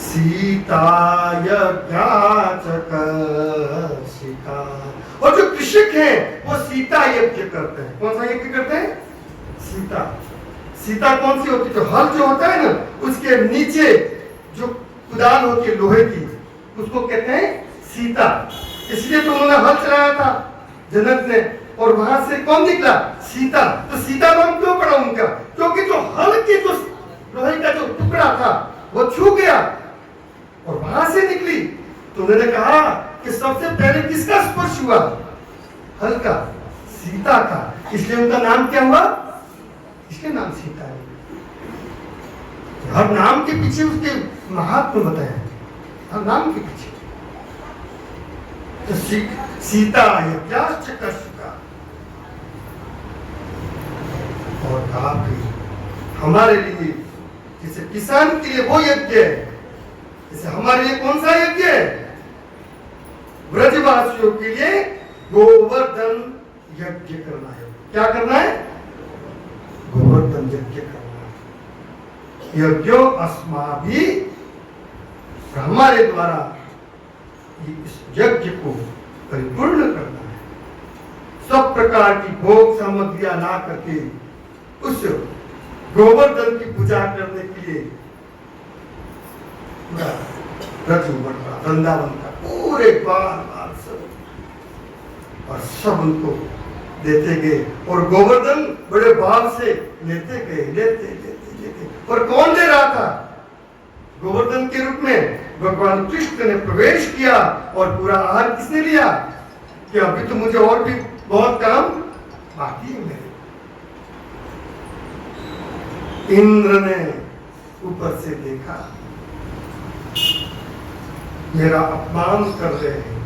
सीता यज्ञाचक सीता, और जो कृषक हैं वो सीता यज्ञ करते हैं। कौन सा यज्ञ करते हैं? सीता। सीता कौन सी होती है? जो हल जो होता है ना, उसके नीचे जो कुदाल होती है लोहे की, उसको कहते हैं सीता। इसलिए तो उन्होंने हल चलाया था जनक ने, और वहां से कौन निकला? सीता। तो सीता नाम क्यों पड़ा उनका? क्योंकि जो हल की जो लोहे का जो टुकड़ा था वो छू गया और वहां से निकली। तो उन्होंने कहा कि सबसे पहले किसका स्पर्श हुआ? हल का, सीता का। इसलिए उनका नाम क्या हुआ? इसके नाम सीता है। हर नाम के पीछे उसके महात्मा बताए, हर नाम के पीछे। तो सीता यज्ञाचक और कहा कि हमारे लिए, जैसे किसान के लिए वो यज्ञ है, जैसे हमारे लिए कौन सा यज्ञ है? ब्रजवासियों के लिए गोवर्धन यज्ञ करना है। क्या करना है? गोवर्धन यज्ञ करना है। यज्ञो अस्माभि, हमारे द्वारा इस यज्ञ को परिपूर्ण करना है। सब प्रकार की भोग सामग्रियां ला करके उस गोवर्धन की पूजा करने के लिए रथ उमड़ पड़ा वृंदावन का पूरे बार सब, और सब उनको देते गए और गोवर्धन बड़े भाव से लेते गए, लेते और कौन दे रहा था? गोवर्धन के रूप में भगवान कृष्ण ने प्रवेश किया। और पूरा आहार किसने लिया कि अभी तो मुझे और भी बहुत काम बाकी है मेरे। इंद्र ने ऊपर से देखा, मेरा अपमान कर रहे हैं।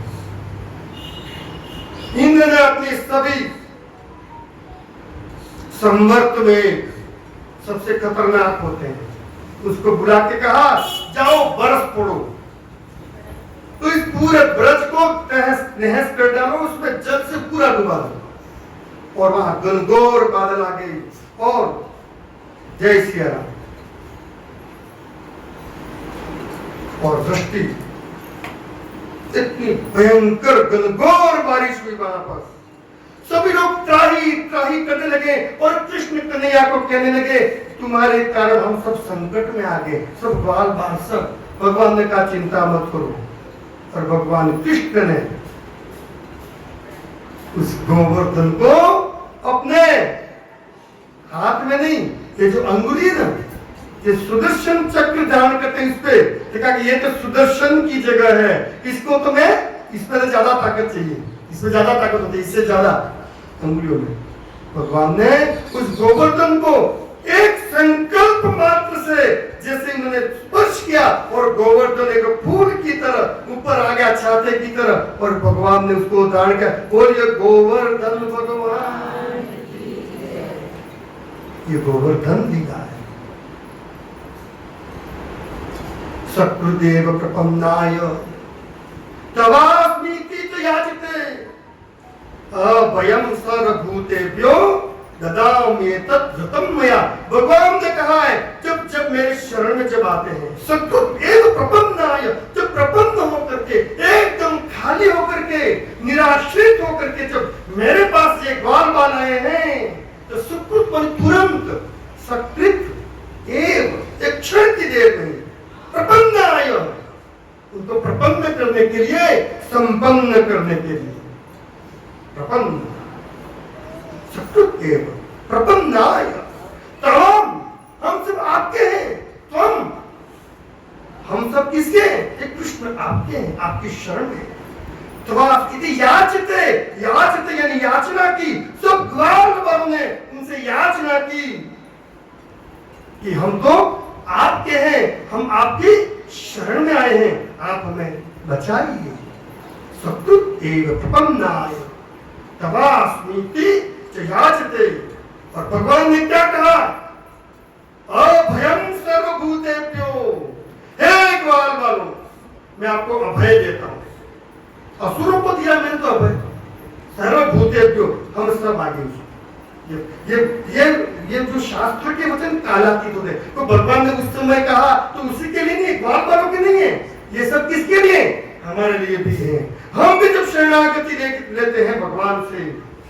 इंद्र ने अपनी सभी संवर्त में सबसे खतरनाक होते हैं, उसको बुला के कहा, जाओ बरस फोड़ो। तो इस पूरे ब्रज को तहस नहस कर डालो, उसमें जल से पूरा डुबा दो। और वहां घनघोर बादल आ गई और जय सिया राम। और वृष्टि, इतनी भयंकर घनघोर बारिश हुई वहां पर। सभी लोग त्राही त्राही करने लगे और कृष्ण कन्हैया को कहने लगे, तुम्हारे कारण हम सब संकट में आ गए, सब बाल बाल सब। भगवान ने कहा, चिंता मत करो। और भगवान कृष्ण ने उस गोवर्धन को अपने हाथ में नहीं, ये जो अंगुली है ना, ये सुदर्शन चक्र धारण करते हैं इस पे। देखा कि ये तो सुदर्शन की जगह है, इसको तो मैं, इस पर ज्यादा ताकत चाहिए, इसमें ज्यादा ताकत होती है, इससे ज्यादा अंगुलियों में। भगवान ने उस गोवर्धन को एक संकल्प मात्र से जैसे उन्होंने स्पर्श किया और गोवर्धन एक फूल की तरह ऊपर आ गया, छाते की तरह। और भगवान ने उसको धारण किया। बोलिए गोवर्धन भगवान, ये गोवर्धन लीला है। सकृदेव प्रपन्नाय तवास्मीति च याचिते अभयं सर्वभूतेभ्यो ददाम्येतत् धृतं मया। भगवान ने कहा है, जब जब मेरे शरण में जब आते हैं, सकृदेव प्रपन्नाय, जब प्रपन्न होकर के, एकदम खाली होकर के, निराश्रित होकर के जब मेरे पास ये ग्वाल बाल आए हैं, तो सुकृत मन तुरंत, सकृत एव एक क्षण की देर में प्रपन्नाय, उनको प्रपन्न करने के लिए, संपन्न करने के लिए। प्रपन्न सकृत एव प्रपन्नाय तम, हम सब आपके हैं। तुम, हम सब किसके हैं? कृष्ण आपके हैं, आपकी शरण में। याचते, याचते यानी याचना की। सब ग्वाल वालों ने उनसे याचना की कि हम तो आपके हैं, हम आपकी शरण में आए हैं, आप हमें बचाइए। सकृत एव प्रपन्नाय तवास्मीति च याचते। और भगवान ने क्या कहा? अभयं सर्वभूतेभ्यो, हे ग्वाल वालों, मैं आपको अभय देता हूं। असुरों को दिया मैंने तो अभय, सर्वभूतेभ्यो, हम सब आगे। ये जो शास्त्र के वचन कालातीत होते हैं, तो भगवान ने उस समय कहा तो उसी के लिए नहीं, ग्वाल वालों के नहीं है, ये सब किसके लिए? हमारे लिए भी है। हम भी जब शरणागति लेते हैं भगवान से,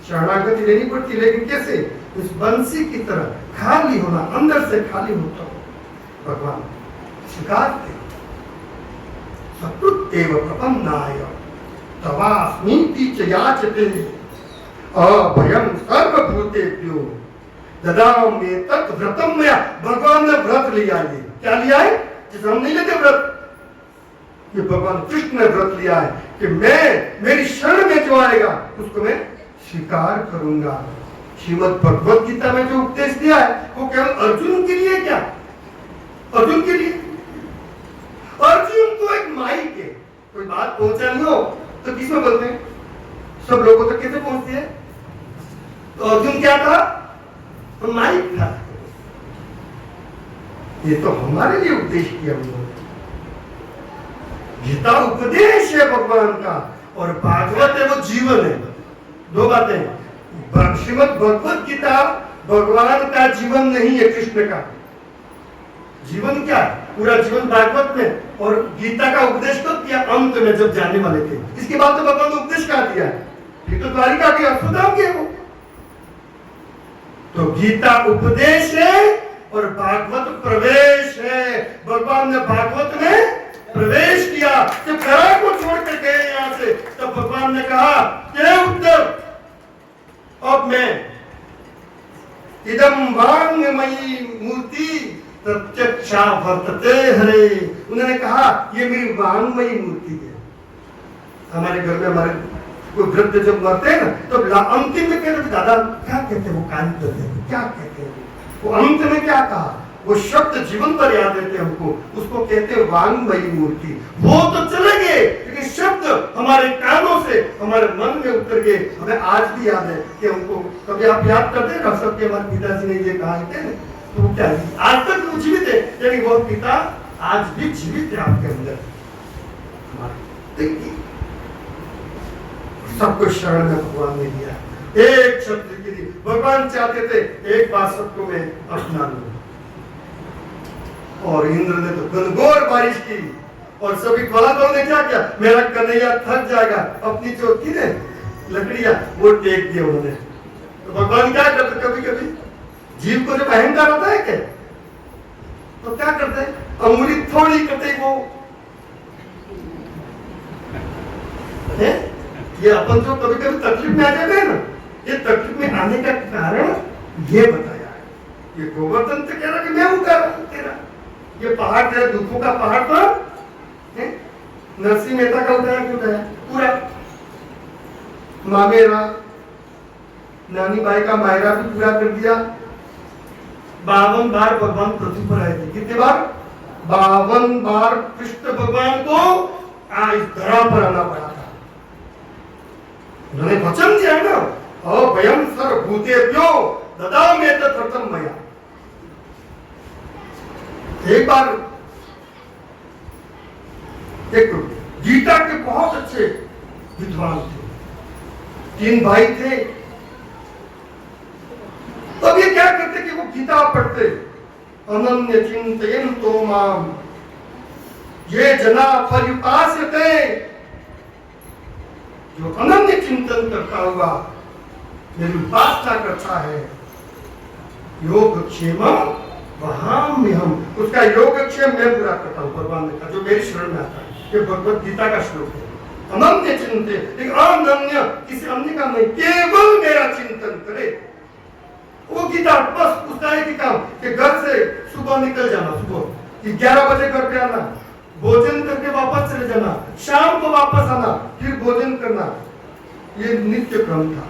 शरणागति लेनी पड़ती, लेकिन कैसे? उस बंसी की तरह खाली होना, अंदर से खाली होता हो। भगवान स्वीकारते। सकृत एव प्रपन्नाय तवास्मीति च याचते अभयं सर्वभूतेभ्यो ददाम्येतत् व्रतं मया। भगवान ने व्रत लिया। ये क्या लिया है? जिसे हम नहीं लेते व्रत, ये भगवान कृष्ण ने व्रत लिया है कि मैं, मेरी शरण में जो आएगा उसको मैं स्वीकार करूंगा। श्रीमद् भगवत गीता में जो उपदेश दिया है वो केवल अर्जुन के लिए, क्या अर्जुन के लिए? अर्जुन को एक माइक है, कोई बात पहुंचानी हो तो किसमें बोलते हैं? सब लोगों तक कैसे पहुंचती है? तो अर्जुन क्या था? तो माइक था। ये तो हमारे लिए उपदेश किया उन्होंने। गीता उपदेश है भगवान का और भागवत है वो जीवन है। दो बातें। श्रीमद् भगवत गीता भगवान का जीवन नहीं है, कृष्ण का जीवन। क्या पूरा जीवन भागवत में, और गीता का उपदेश कब किया? अंत में जब जाने वाले थे। इसके बाद तो भगवान ने उपदेश कहा दिया, ये तो द्वारिका के अश्वत्थामा के वो। तो गीता उपदेश है और भागवत प्रवेश है। भगवान ने भागवत में प्रवेश किया। जब घरा को छोड़ कर गए यहां से, तब भगवान ने कहा हे उद्धव, अब मैं इदम वांगमयी मूर्ति प्रत्यक्षा वर्तते हरे। उन्होंने कहा ये मेरी वांगमयी मूर्ति है। हमारे घर में हमारे कोई वृद्ध जब मरते हैं ना, तो अंतिम में कहते दादा क्या कहते हैं, वो कान करते हैं, क्या कहते हैं, वो अंत में क्या कहा, वो शब्द जीवन पर याद रहते हैं हमको, उसको कहते हैं वांगमयी मूर्ति। वो तो चले गए, लेकिन शब्द हमारे कानों से हमारे मन में उतर गए। हमें आज भी याद है कि हमको कभी आप याद करते हैं ना, सबके हमारे पिताजी ने ये कहा है, तो वो क्या है, आज तक वो जीवित है, यानी वो पिता आज भी जीवित है आपके अंदर। सबको शरण में भगवान ने दिया, एक शब्द के लिए भगवान चाहते थे एक बार सबको मैं अपना लूं। और इंद्र ने तो घनघोर बारिश की और सभी ग्वालों ने क्या किया, मेरा कन्हैया थक जाएगा, अपनी जो थी ने लकड़ियां वो टेक दिया उन्होंने। तो भगवान क्या करते, कभी कभी जीव को जब अहंकार होता है क्या, तो क्या करते, अंगुली थोड़ी करते वो है? ये अपन जो कभी कभी तकलीफ में आ जाते हैं ना, ये तकलीफ में आने का कारण ये बताया है। ये गोवर्धन तो कह रहा कि मैं उठा रहा हूं तेरा, ये पहाड़ तेरा दुखों का पहाड़ पर नरसिंह मेहता का उठाया, क्यों उठाया पूरा, मामेरा नानी बाई का मायरा भी पूरा कर दिया। 52 बार भगवान पृथ्वी पर आए थे, कितने बार, 52 बार कृष्ण भगवान को आज धरा पर आना पड़ा था। उन्होंने वचन दिया है ना, अभयम सर्वभूतेभ्यो ददामि तत्प्रथम मया। एक बार एक गीता के बहुत अच्छे विद्वान थे, 3 भाई थे। तब ये क्या करते कि वो गीता पढ़ते, अनन्य चिंतयन्तो माम ये जना पर्युपास्यते, जो अनन्य चिंतन करता हुआ मेरी उपासना करता है, योगक्षेमम वहाम्यहम्, उसका योगक्षेम मैं पूरा करता हूँ। भगवान ने कहा जो मेरी शरण में आता है, ये भगवत गीता का श्लोक है। अनन्य चिंते, लेकिन अनन्य किसी अन्य का नहीं, केवल मेरा चिंतन करे। वो गीता बस उसका एक ही काम कि घर से सुबह निकल जाना, सुबह 11 बजे घर पे आना, भोजन करके वापस चले जाना, शाम को वापस आना, फिर भोजन करना, ये नित्य क्रम था।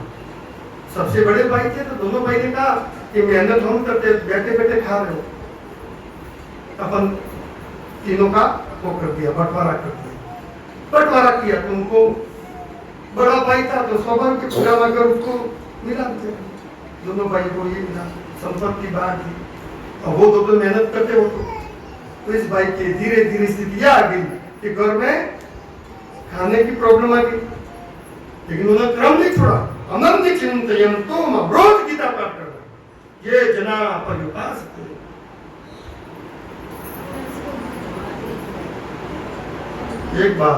सबसे बड़े भाई थे तो दोनों भाई ने कहा कि मेहनत हम करते, बैठे बैठे खा रहे हो, अपन तीनों का वो कर दिया, बंटवारा कर दिया। बंटवारा किया तो उनको बड़ा भाई था तो स्वाभाविक पूरा अगर उसको मिला, दोनों भाई को ये मिला, संपत्ति बांट दी। और वो दोनों मेहनत करते हो तो इस भाई की धीरे धीरे स्थिति आ गई कि घर में खाने की प्रॉब्लम आ गई, लेकिन उन्होंने क्रम नहीं छोड़ा। अनन्य चिंतयन्तो माम, रोज गीता पाठ करना, ये जना पर्युपास्यते। एक बार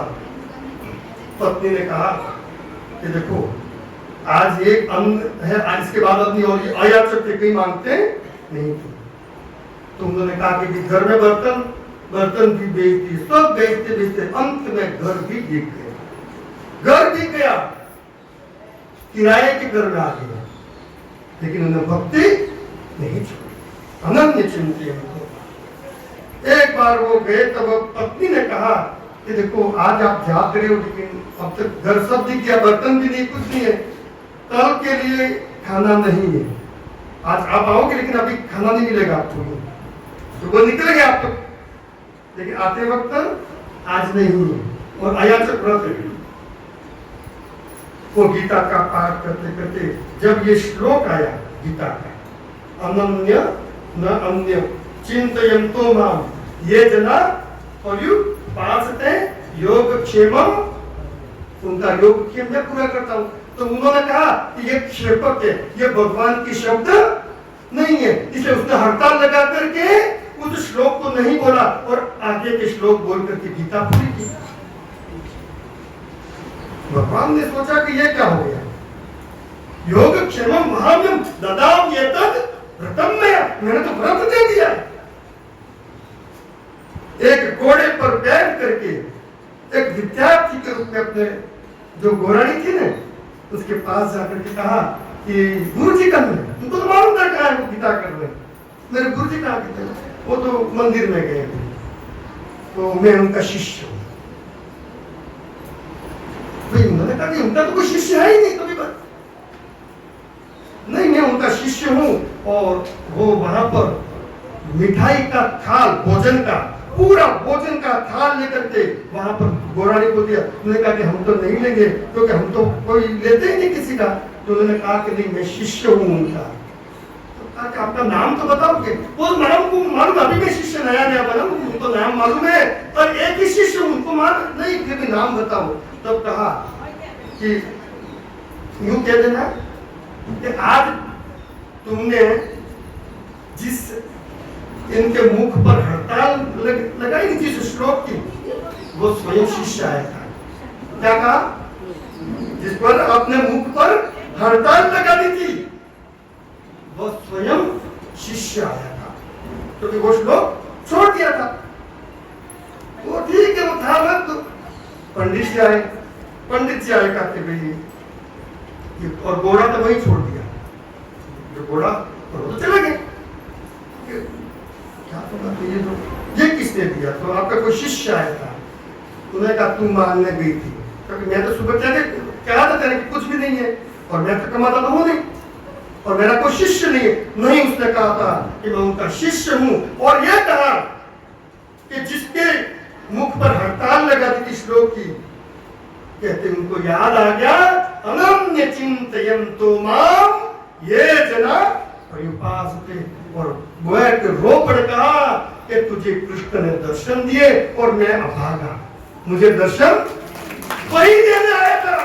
पत्नी ने कहा कि देखो आज एक अन्न है, आज इसके बाद अपनी और अयाचक के कहीं मांगते नहीं थे। तो उन्होंने कहा कि घर में बर्तन भी बेच दिए, सब बेचते बेचते अंत में घर भी बिक गया, घर बिक गया, किराए के घर में आ गया, लेकिन उन्हें भक्ति नहीं छोड़ी, अनन्य चिंतन। एक बार वो गए तब पत्नी ने कहा कि देखो आज आप जा रहे हो, लेकिन अब तक घर सब दिख गया, बर्तन भी नहीं, कुछ नहीं है, कल के लिए खाना नहीं है, आज आप आओगे लेकिन अभी खाना नहीं मिलेगा आपको, तो वो निकल गया आप तक, लेकिन आते वक्त आज नहीं है, और अयाचक व्रत है। वो गीता का पाठ करते करते जब ये श्लोक आया गीता का, अनन्य न अन्य चिंतयन्तो माम ये जना पर्युपास्यते योगक्षेमम, उनका योगक्षेम मैं पूरा करता हूं। तो उन्होंने कहा कि ये क्षेपक है, ये भगवान की शब्द नहीं है, इसलिए उसने हड़ताल लगा करके उस श्लोक को नहीं बोला और आगे के श्लोक बोल करके गीता पूरी की। भगवान ने सोचा कि ये क्या हो गया, योगक्षेमं वहाम्यहं ददामि एतद् व्रतं मया, मैंने तो व्रत दे दिया। एक घोड़े पर बैठ करके एक विद्यार्थी के रूप में अपने जो गोरानी थी ना उसके पास जाकर के कहा कि गुरु जी कहाँ है? उनको तो मालूम था कहाँ है वो गीता कर रहे हैं। मेरे गुरु जी कहाँ थे? वो तो मंदिर में गए थे। तो मैं उनका शिष्य हूँ। भाई उन्होंने कहा कि उनका तो कोई शिष्य है ही नहीं कभी बात। नहीं, मैं उनका शिष्य हूँ। और वो वहां पर मिठाई का थाल, भोजन का पूरा भोजन का थाल लेकर के वहां पर गोरानी को दिया। उन्होंने कहा कि हम तो नहीं लेंगे क्योंकि हम तो कोई लेते ही नहीं किसी का। तो उन्होंने कहा कि नहीं, मैं शिष्य हूँ उनका। तो कहा कि आपका नाम तो बताओगे? वो नाम को मालूम, अभी मैं शिष्य नया नया बना, उनको नाम मालूम है पर एक ही शिष्य हूँ, उनको मालूम नहीं, फिर भी नाम बताओ। तब कहा कि यूं कह देना कि आज तुमने जिस इनके मुख पर हड़ताल लगाई थी जिस श्लोक की, वो स्वयं शिष्य आया था। क्या कहा? जिस पर अपने मुख पर हड़ताल लगा दी थी वो स्वयं शिष्य आया था, क्योंकि वो श्लोक छोड़ दिया था। वो ठीक है, वो था मत। तो पंडित जी आए, कहते भाई और घोड़ा तो वही छोड़ दिया, जो घोड़ा और वो तो चले गए। क्या पता तो ये किसने दिया? तो आपका कोई शिष्य आया था। उन्होंने कहा तुम मांगने गई थी, क्योंकि मैं तो सुबह क्या था तेरे कुछ भी नहीं है और मैं तो कमाता तो हूँ नहीं और मेरा कोई शिष्य नहीं है। नहीं, उसने कहा था कि मैं उनका शिष्य हूँ। और यह कहा कि जिसके मुख पर हड़ताल लगा दी श्लोक की, कहते उनको याद आ गया, अनन्य चिंतयन्तो माम ये जना पर्युपासते। और गोया के रो पड़ कहा कि तुझे कृष्ण ने दर्शन दिए और मैं अभागा, मुझे दर्शन वही देने आया था,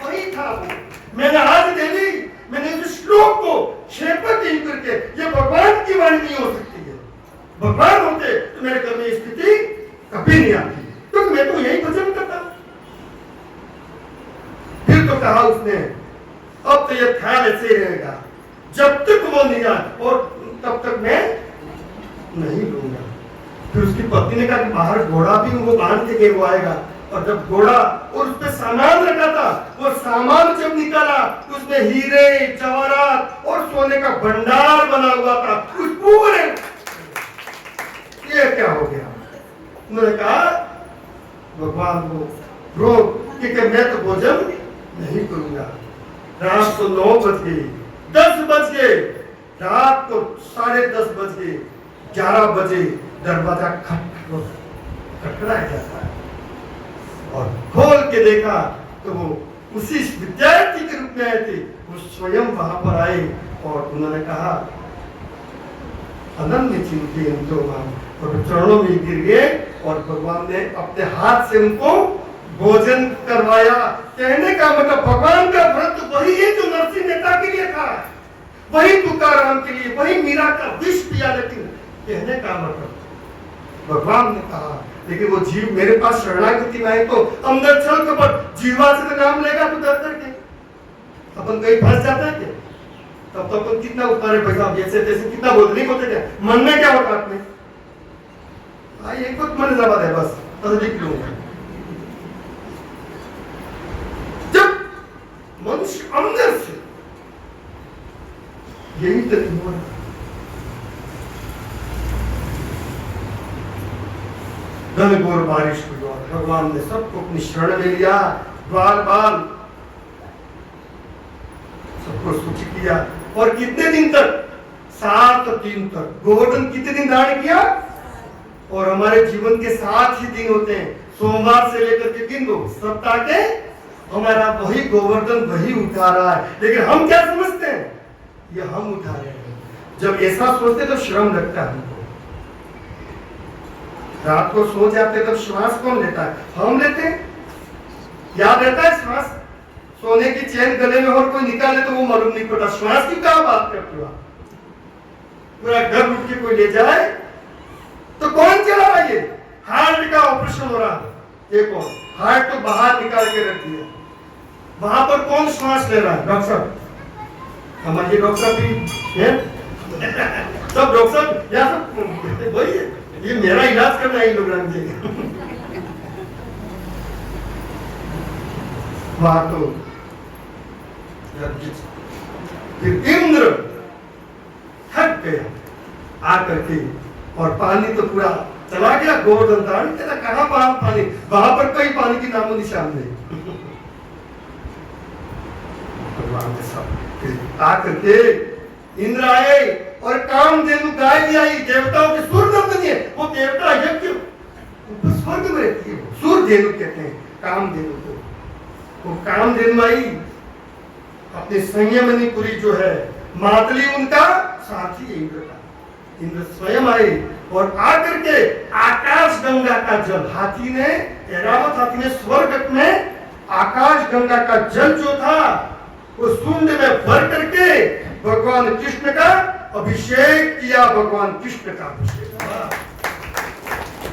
वही था वो। मैंने आज दे दी। मैंने इस श्लोक को क्षेपक करके, ये भगवान की वाणी नहीं हो सकती है। भगवान होते तो मेरे घर में स्थिति कभी नहीं आती, क्योंकि मैं तो यही भजन करता। फिर तो कहा उसने, अब तो ये ख्याल ऐसे ही रहेगा जब तक वो नहीं आए और तब तक मैं नहीं लूंगा। फिर उसकी पत्नी ने कहा कि बाहर घोड़ा भी वो बांध के गए, वो आएगा। और जब घोड़ा और उस पे सामान रखा था, वो सामान जब निकाला उसमें हीरे जवाहरात और सोने का भंडार बना हुआ था उस पूरे। ये क्या हो गया? उन्होंने कहा भगवान को रो कि मैं तो भोजन नहीं करूंगा। रात को 9 बज गई, 10 बज गए, रात को 10:30 बज गए, 11 बजे दरवाजा खटखटाया जाता है और खोल के देखा तो वो उसी विद्यार्थी के रूप में आए थे। वो स्वयं वहां पर आए और उन्होंने कहा अनन्य चिंतयन्तो माम, और चरणों में गिर गए और भगवान ने अपने हाथ से उनको भोजन करवाया। कहने का मतलब भगवान का व्रत वही है जो नरसिंह मेहता के लिए था, वही तुकाराम के लिए, वही मीरा का विष पिया। लेकिन कहने का मतलब भगवान ने कहा, लेकिन वो जीव मेरे पास शरणागति में आए तो अंदर छल कपट, जीवा से तो नाम लेगा तो डर करके अपन कहीं फंस जाता है क्या? तब तो अपन कितना उतारे पैसा जैसे तैसे कितना बोलने को क्या मन में क्या होता आपने भाई, एक वक्त मन जबाद है बस लिख लूंगा। जब मनुष्य अंदर से यही तरीका घनघोर बारिश हुई और भगवान ने सबको अपनी शरण में लिया, द्वार बाल सबको सुखी किया। और कितने दिन तक? 7 दिन तक। गोवर्धन कितने दिन धारण किया? और हमारे जीवन के 7 ही दिन होते हैं, सोमवार से लेकर के दिन 2 सप्ताह के हमारा वही गोवर्धन वही उठा रहा है। लेकिन हम क्या समझते हैं? ये हम उठा रहे हैं। जब ऐसा सोचते तो श्रम लगता है हमको। रात को सो जाते तब श्वास कौन लेता है? हम लेते हैं। याद रहता है श्वास? सोने की चैन गले में और कोई निकाले तो वो मालूम नहीं पड़ता। श्वास की क्या बात करते हो? पूरा घर उठ के कोई ले जाए तो कौन चला रहा है? हार्ट का ऑपरेशन हो रहा है, ये कौन? हार्ट तो बाहर निकाल के रख दिया, वहां पर कौन श्वास ले रहा है? डॉक्टर साहब हमारे डॉक्टर साहब भी हैं, सब डॉक्टर साहब या सब वही है, ये मेरा इलाज करना है इन लोग मुझे। वहां तो फिर इंद्र थक गया आकर के, और पानी तो पूरा चला गया, गोवर्धन धारण कहता कहां पानी, वहां पर कोई पानी की नामो निशान नहीं। भगवान ने सब आकर के इंद्र आए और कामधेनु गाय भी आई, देवताओं के सूर्य नंदनी है वो, देवता यज्ञ ऊपर स्वर्ग में रहती है, सूर्य धेनु कहते हैं कामधेनु को। वो कामधेनु आई, अपने संयमनीपुरी जो है मातली उनका साथी इंद्र का, इंद्र स्वयं आए और आकर के आकाश गंगा का जल, हाथी ने, ऐरावत हाथी ने स्वर्ग में आकाश गंगा का जल जो था वो सूंड में भर करके भगवान कृष्ण का अभिषेक किया, भगवान कृष्ण का अभिषेक।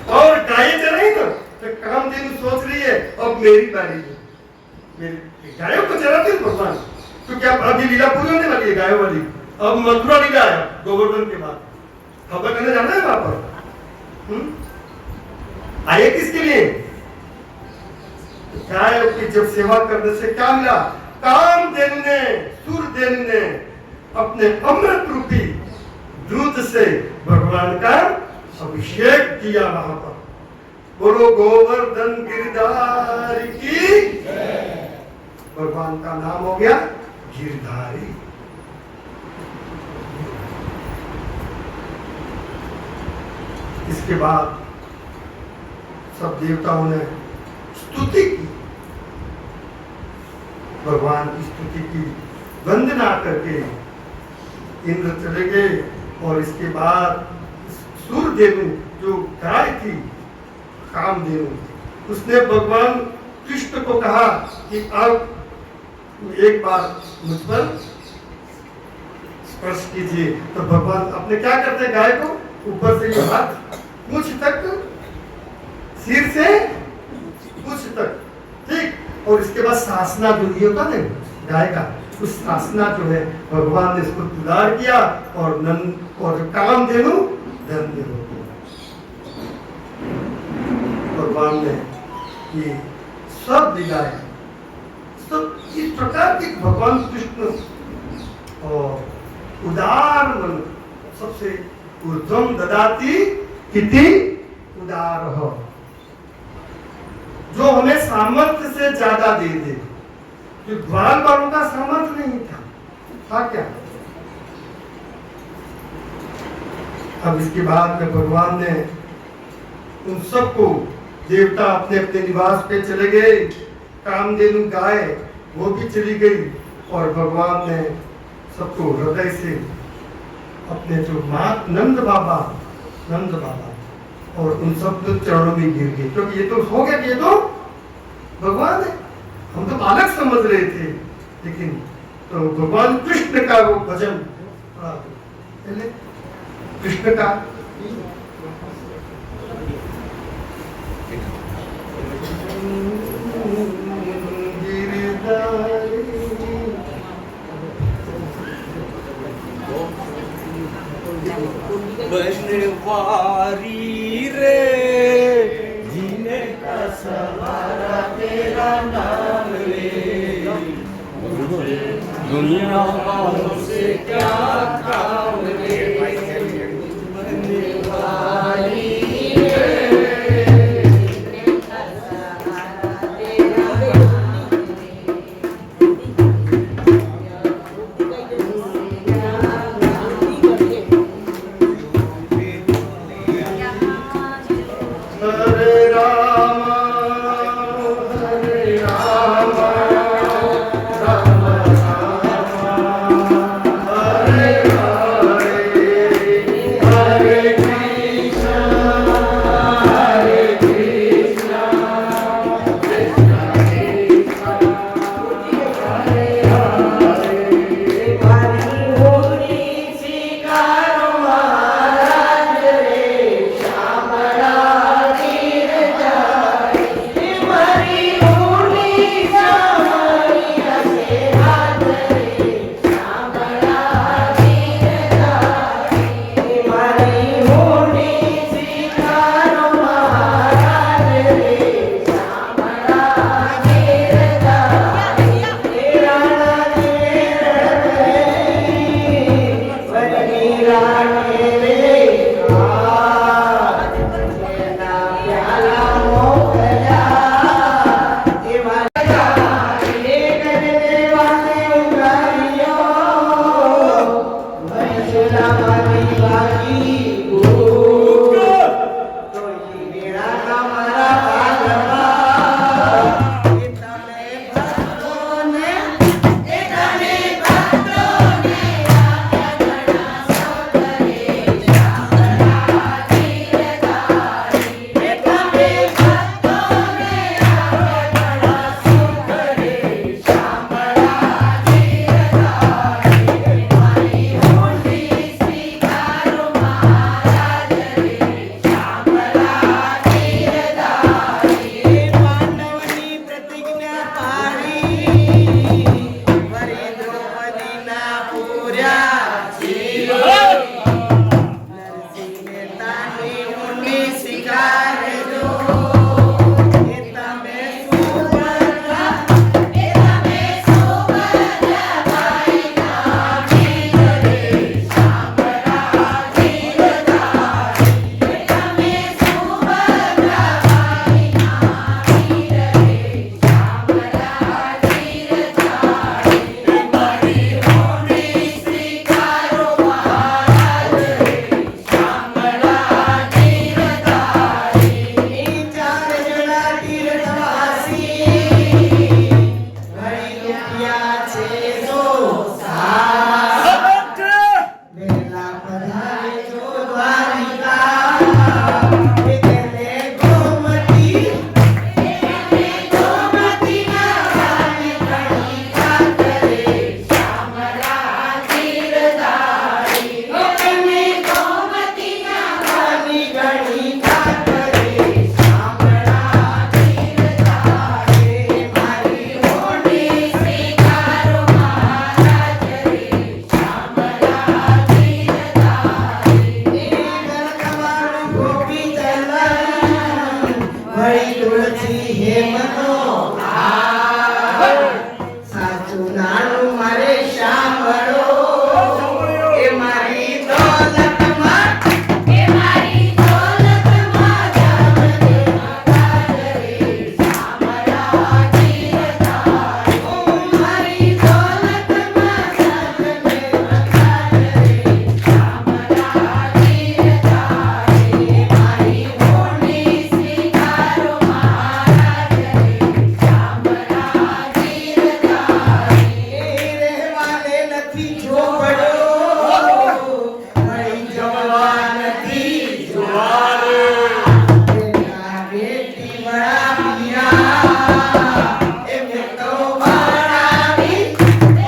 और गाय चलाई ना तो कामधेनु सोच रही है अब मेरी बारी है, मेरी गायों को चलाते हैं भगवान, तो क्या अभी लीला पूरी होने वाली है गायों वाली, अब मथुरा लीला है गोवर्धन के बाद, खबर करने जाना है वहां पर। आए किसके लिए? गायों की जब सेवा करने से क्या मिला, कामधेनु ने, सूर्यधेनु ने अपने अमृत रूपी दूध से भगवान का अभिषेक किया वहां पर। बोलो गोवर्धन गिरधारी की, भगवान का नाम हो गया गिरधारी। इसके बाद सब देवताओं ने स्तुति की, भगवान की स्तुति की, वंदना करके इंद्र चले गए। और इसके बाद सूर्यदेव जो गाय थी कामधेनु, उसने भगवान कृष्ण को कहा कि आप एक बार मुझ पर स्पर्श कीजिए। तो भगवान अपने क्या करते हैं, गाय को ऊपर से ये हाथ पूंछ तक, सिर से पूंछ तक, ठीक, और इसके बाद सासना जो ये होता है गाय का, उस सासना जो है भगवान ने इसको दुलार किया और और कामधेनु धन्य हो गया। भगवान ने ये सब दिलाए, सब इस प्रकार के भगवान कृष्ण और उदार मन, सबसे ऊर्ध्वम ददाति किति उदार हो, जो हमें सामर्थ्य से ज्यादा दे दे। जो ग्वाल वालों का सामर्थ्य नहीं था क्या? अब इसके बाद में भगवान ने उन सबको, देवता अपने अपने निवास पे चले गए, कामधेनु गाय वो भी चली गई, और भगवान ने सबको हृदय से अपने जो मात नंद बाबा और उन सब तो चरणों में गिर गए, क्योंकि ये तो हो गया कि ये तो भगवान है, हम तो बालक समझ रहे थे। लेकिन तो भगवान कृष्ण का वो भजन, कृष्ण का बनवारी रे जीने का सहारा तेरा नाम ले, दुनिया वालों से क्या काम ले। बनवारी हरे કુળથી હેમનો હાર. સાચું નાનું મારે સાંભળો એ મારી દોલતમાં એ મારી દોલતમાં જાવને મગાજરે શામળા ગીરધારી. ઓ મારી દોલતમાં જાવને મગાજરે શામળા ગીરધારી. મારી હોની સ્વીકારો મહારાજ રે શામળા ગીરધારી. એ રહેવાને નથી જોડો મળી જવા નથી બેટા બેટી વડા પિયા એમને તો વડાવી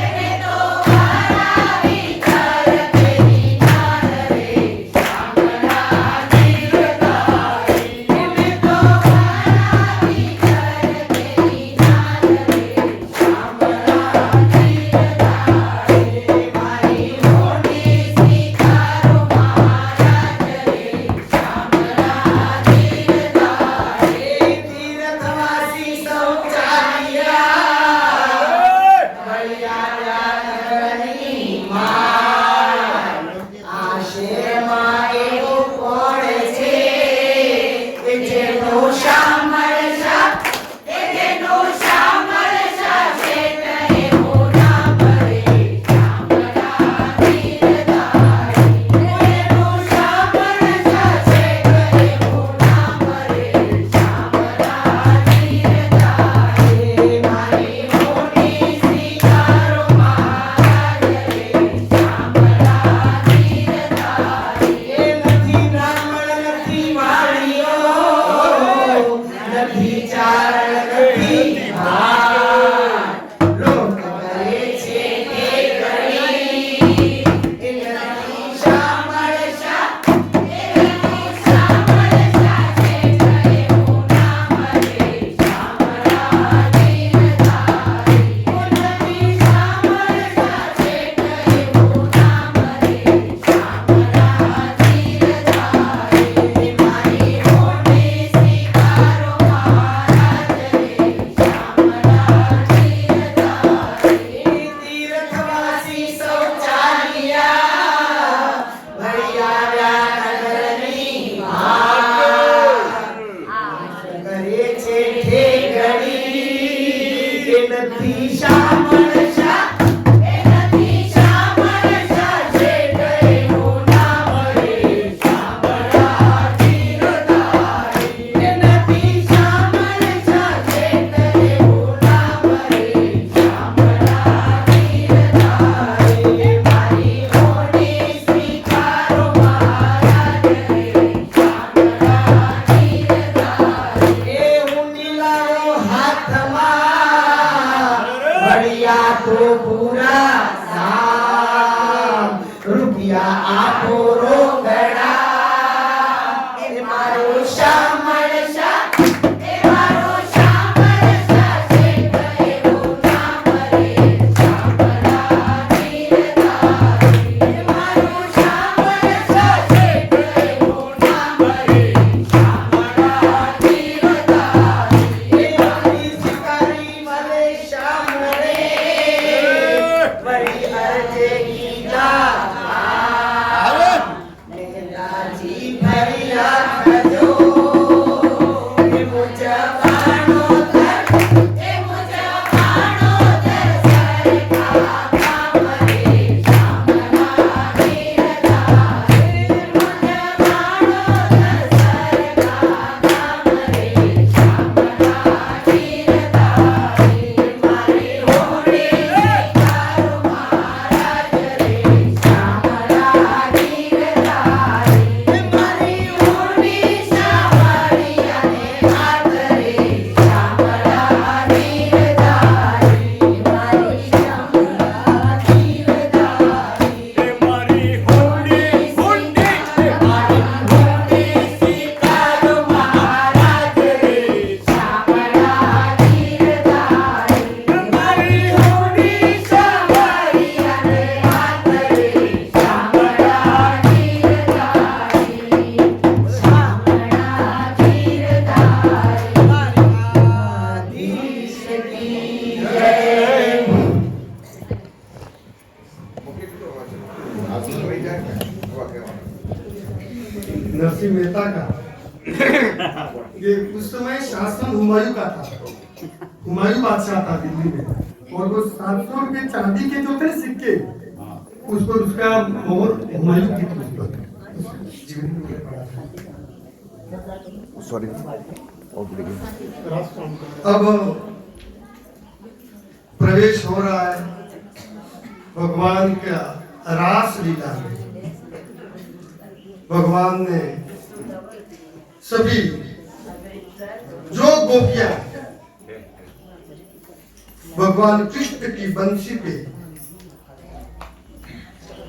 એને તો વરાવી કર તેની નાદ રે શામળા ગીરધારી. એને તો વરાવી કર તેની નાદ રે શામળા ગીરધારી. મારી હોની સ્વીકારો મહારાજ રે શામળા ગીરધારી. એ તીર્થવાસી સૌ ચાલ્યા વળ્યા નગરની માર. આ શેરમાં એવું કોણ છે કે જેનો શામળશા એનો શામળશા શેઠ એવો નામ રે શામળા ગીરધારી. એનો શામળશા શેઠ એવો નામ રે શામળા ગીરધારી. મારી હોની સ્વીકારો મહારાજ રે શામળા ગીરધારી. એ નથી બ્રાહ્મણ નથી વાળીઓ નથી ચારણ નથી ભાર. લોક કરે છે તે ઘડી એ નથી શામળશા એનો શામળશા શેઠ એવો નામ રે શામળા ગીરધારી. નથી શામળશા શેઠ એવો નામ રે શામળા ગીરધારી. મારી હોની સ્વીકારો મહારાજ રે શામળા ગીરધારી. તીર્થવાસી સૌ ચાલ્યા વળ્યા નગરની માર. કરે છે ઠેકડી એ નથી શામળશા એ નથી શામળશા શેઠ એવો નામ રે શામળા ગીરધારી. એ નથી શામળશા શેઠ એવો નામ રે શામળા ગીરધારી. મારી હોની સ્વીકારો મહારાજ રે શામળા ગીરધારી. એ ઊંડીલાઓ હાથમાં વળ્યા તો પૂરા સામ. રૂપિયા આપો રોકડા એ મારો શામળશા એ મારો શામળશા શેઠ એવો નામ રે શામળા ગીરધારી. એ મારો શામળશા શેઠ એવો નામ રે શામળા ગીરધારી. એ મારી શિકારી મને સાંભળે વળી અરજે કીધા નેતાજી ભરી રાખજો એ મુજબાનો ધર એ મુજબાનો દર સરખા કામ રે શામળા ગીરધારી. મુજબાનો દર સરખા કામ રે શામળા ગીરધારી. મારી હોની સ્વીકારો મહારાજ રે શામળા ગીરધારી. મારી હોની સાંભળી અને હાથ રે શામળા का था, हुमायूं बादशाह था दिल्ली में, और वो 700 रुपए चांदी के जो थे सिक्के, उस पर उसका मोहर हुमायूं की थी उस पर। सॉरी। अब प्रवेश हो रहा है भगवान का रास लीला में। भगवान ने सभी जो गोपियां भगवान कृष्ण की बंसी पे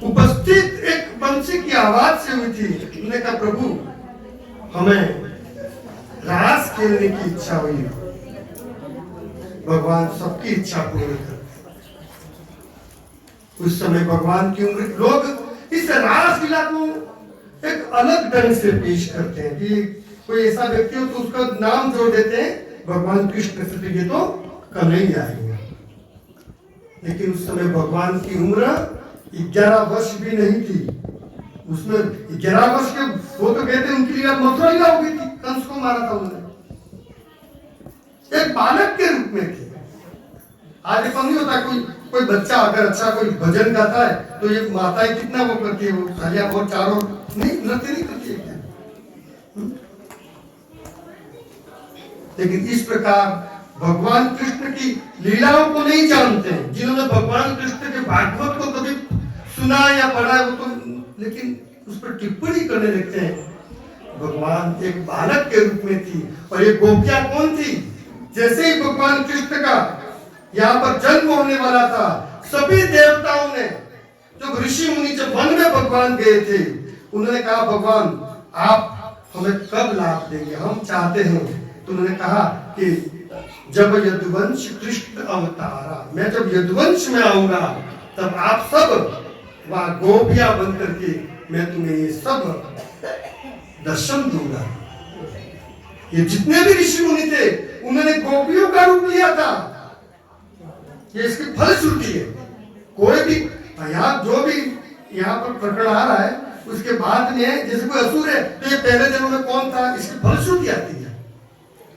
उपस्थित, एक बंसी की आवाज से हुई थी, उन्होंने कहा प्रभु हमें रास खेलने की इच्छा हुई। भगवान सबकी इच्छा पूरी कर। उस समय भगवान की उम्र, लोग इस रास लीला को एक अलग ढंग से पेश करते हैं कि कोई ऐसा व्यक्ति हो तो उसका नाम जोड़ देते हैं भगवान कृष्ण से, ये तो कन्हैया है। लेकिन उस समय भगवान की उम्र 11 वर्ष भी नहीं थी। उसमें 11 वर्ष के वो तो कहते उनकी लीला मथुरा लीला हो गई थी, कंस को मारा था उन्होंने, एक बालक के रूप में थे। आज ऐसा नहीं होता कोई बच्चा अगर अच्छा कोई भजन गाता है तो ये माताएं कितना वो करती है, वो थालियां और चारों नहीं नृत्य नहीं करती है। लेकिन इस प्रकार भगवान कृष्ण की लीलाओं को नहीं जानते, जिन्होंने भगवान कृष्ण के भागवत को कभी सुना या पढ़ा है वो तो, लेकिन उस पर टिप्पणी करने लगते हैं। भगवान एक बालक के रूप में थी, और ये गोपियां कौन थी? जैसे ही भगवान कृष्ण का यहाँ पर जन्म होने वाला था, सभी देवताओं ने, जो ऋषि मुनि जब वन में भगवान गए थे, उन्होंने कहा भगवान आप हमें कब लाभ देंगे, हम चाहते हैं। तो उन्होंने कहा कि जब यदुवंश कृष्ण अवतारा, मैं जब यदुवंश में आऊंगा तब आप सब वहां गोपियां बन करके मैं तुम्हें ये सब दर्शन दूंगा। ये जितने भी ऋषि मुनि थे उन्होंने गोपियों का रूप लिया था। ये इसकी फलश्रुति है। कोई भी यहाँ जो भी यहाँ पर प्रकरण आ रहा है उसके बाद में जैसे कोई असुर है तो ये पहले दिनों में कौन था, इसकी फलश्रुति आती है।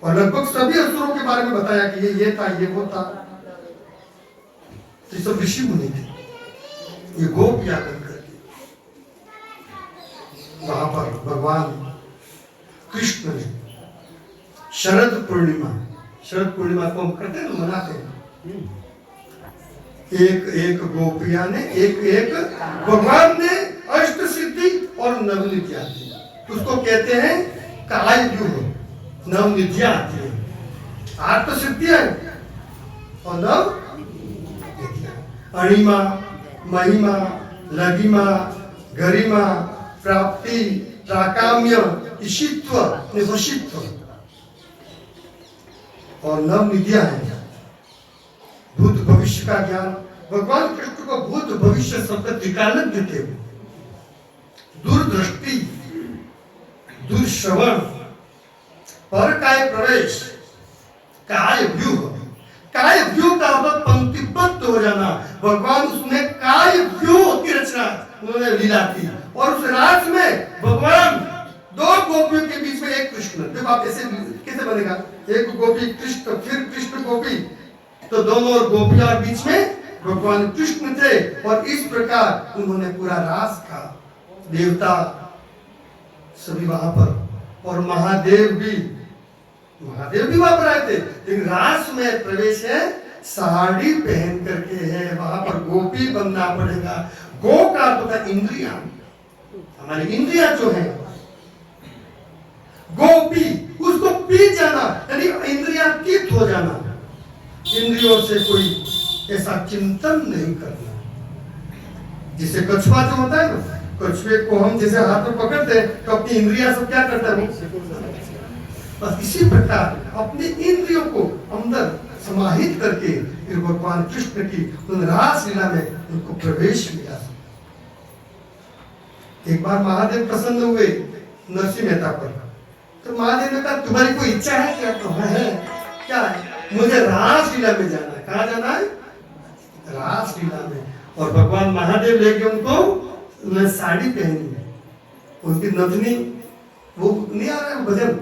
और लगभग सभी असुरों के बारे में बताया कि ये था, ये वो था। तो सब ऋषि मुनि थे, ये गोपियां बनकर वहां पर भगवान कृष्ण ने शरद पूर्णिमा को हम करते हैं, मनाते हैं। एक गोपिया ने एक भगवान ने अष्ट सिद्धि और नवनिधियां दी, उसको कहते हैं काय व्यूह। नवनिधियां आती है, आठ तो सिद्धियां और नव अणिमा, महिमा, लघिमा, गरिमा, प्राप्ति, प्राकाम्य, ईशित्व, वशित्व और नवनिधियां हैं। भूत भविष्य का ज्ञान, भगवान कृष्ण को भूत भविष्य शब्द त्रिकालन देते हुए दूरदृष्टि, दुर्श्रवण, पर काय प्रवेश, काय व्यूह। काय व्यूह का अर्थ पंक्तिबद्ध हो जाना। भगवान उसमें काय व्यूह की रचना उन्होंने लीला की, और उस रास में भगवान दो गोपियों के बीच में एक कृष्ण। देखो आप ऐसे कैसे बनेगा, एक गोपी कृष्ण फिर कृष्ण गोपी, तो दोनों गोपियों और बीच में भगवान कृष्ण थे। और इस प्रकार उन्होंने पूरा रास का, देवता सभी वहां पर, और महादेव भी वहां पर आए थे। लेकिन रास में प्रवेश है, साड़ी पहन करके है, वहां पर गोपी बनना पड़ेगा। गो का तो इंद्रिया, हमारी इंद्रिया जो है गोपी, उसको पी जाना यानी इंद्रियातीत हो जाना। इंद्रियों से कोई ऐसा चिंतन नहीं करना। जिसे कछुआ जो होता है ना, कछुए को हम जैसे हाथ में पकड़ते हैं तो अपनी इंद्रियां सब क्या करता है, बस इसी प्रकार अपनी इंद्रियों को अंदर समाहित करके फिर भगवान कृष्ण की उन रास लीला में उनको प्रवेश मिला। एक बार महादेव प्रसन्न हुए नरसिंह मेहता पर, तो महादेव ने कहा तुम्हारी कोई इच्छा है क्या? तो है, क्या है? मुझे रास लीला में जाना है। कहाँ जाना है? रास लीला में। और भगवान महादेव लेके उनको साड़ी पहनी, उनकी नथनी, वो नहीं आ रहा है भजन,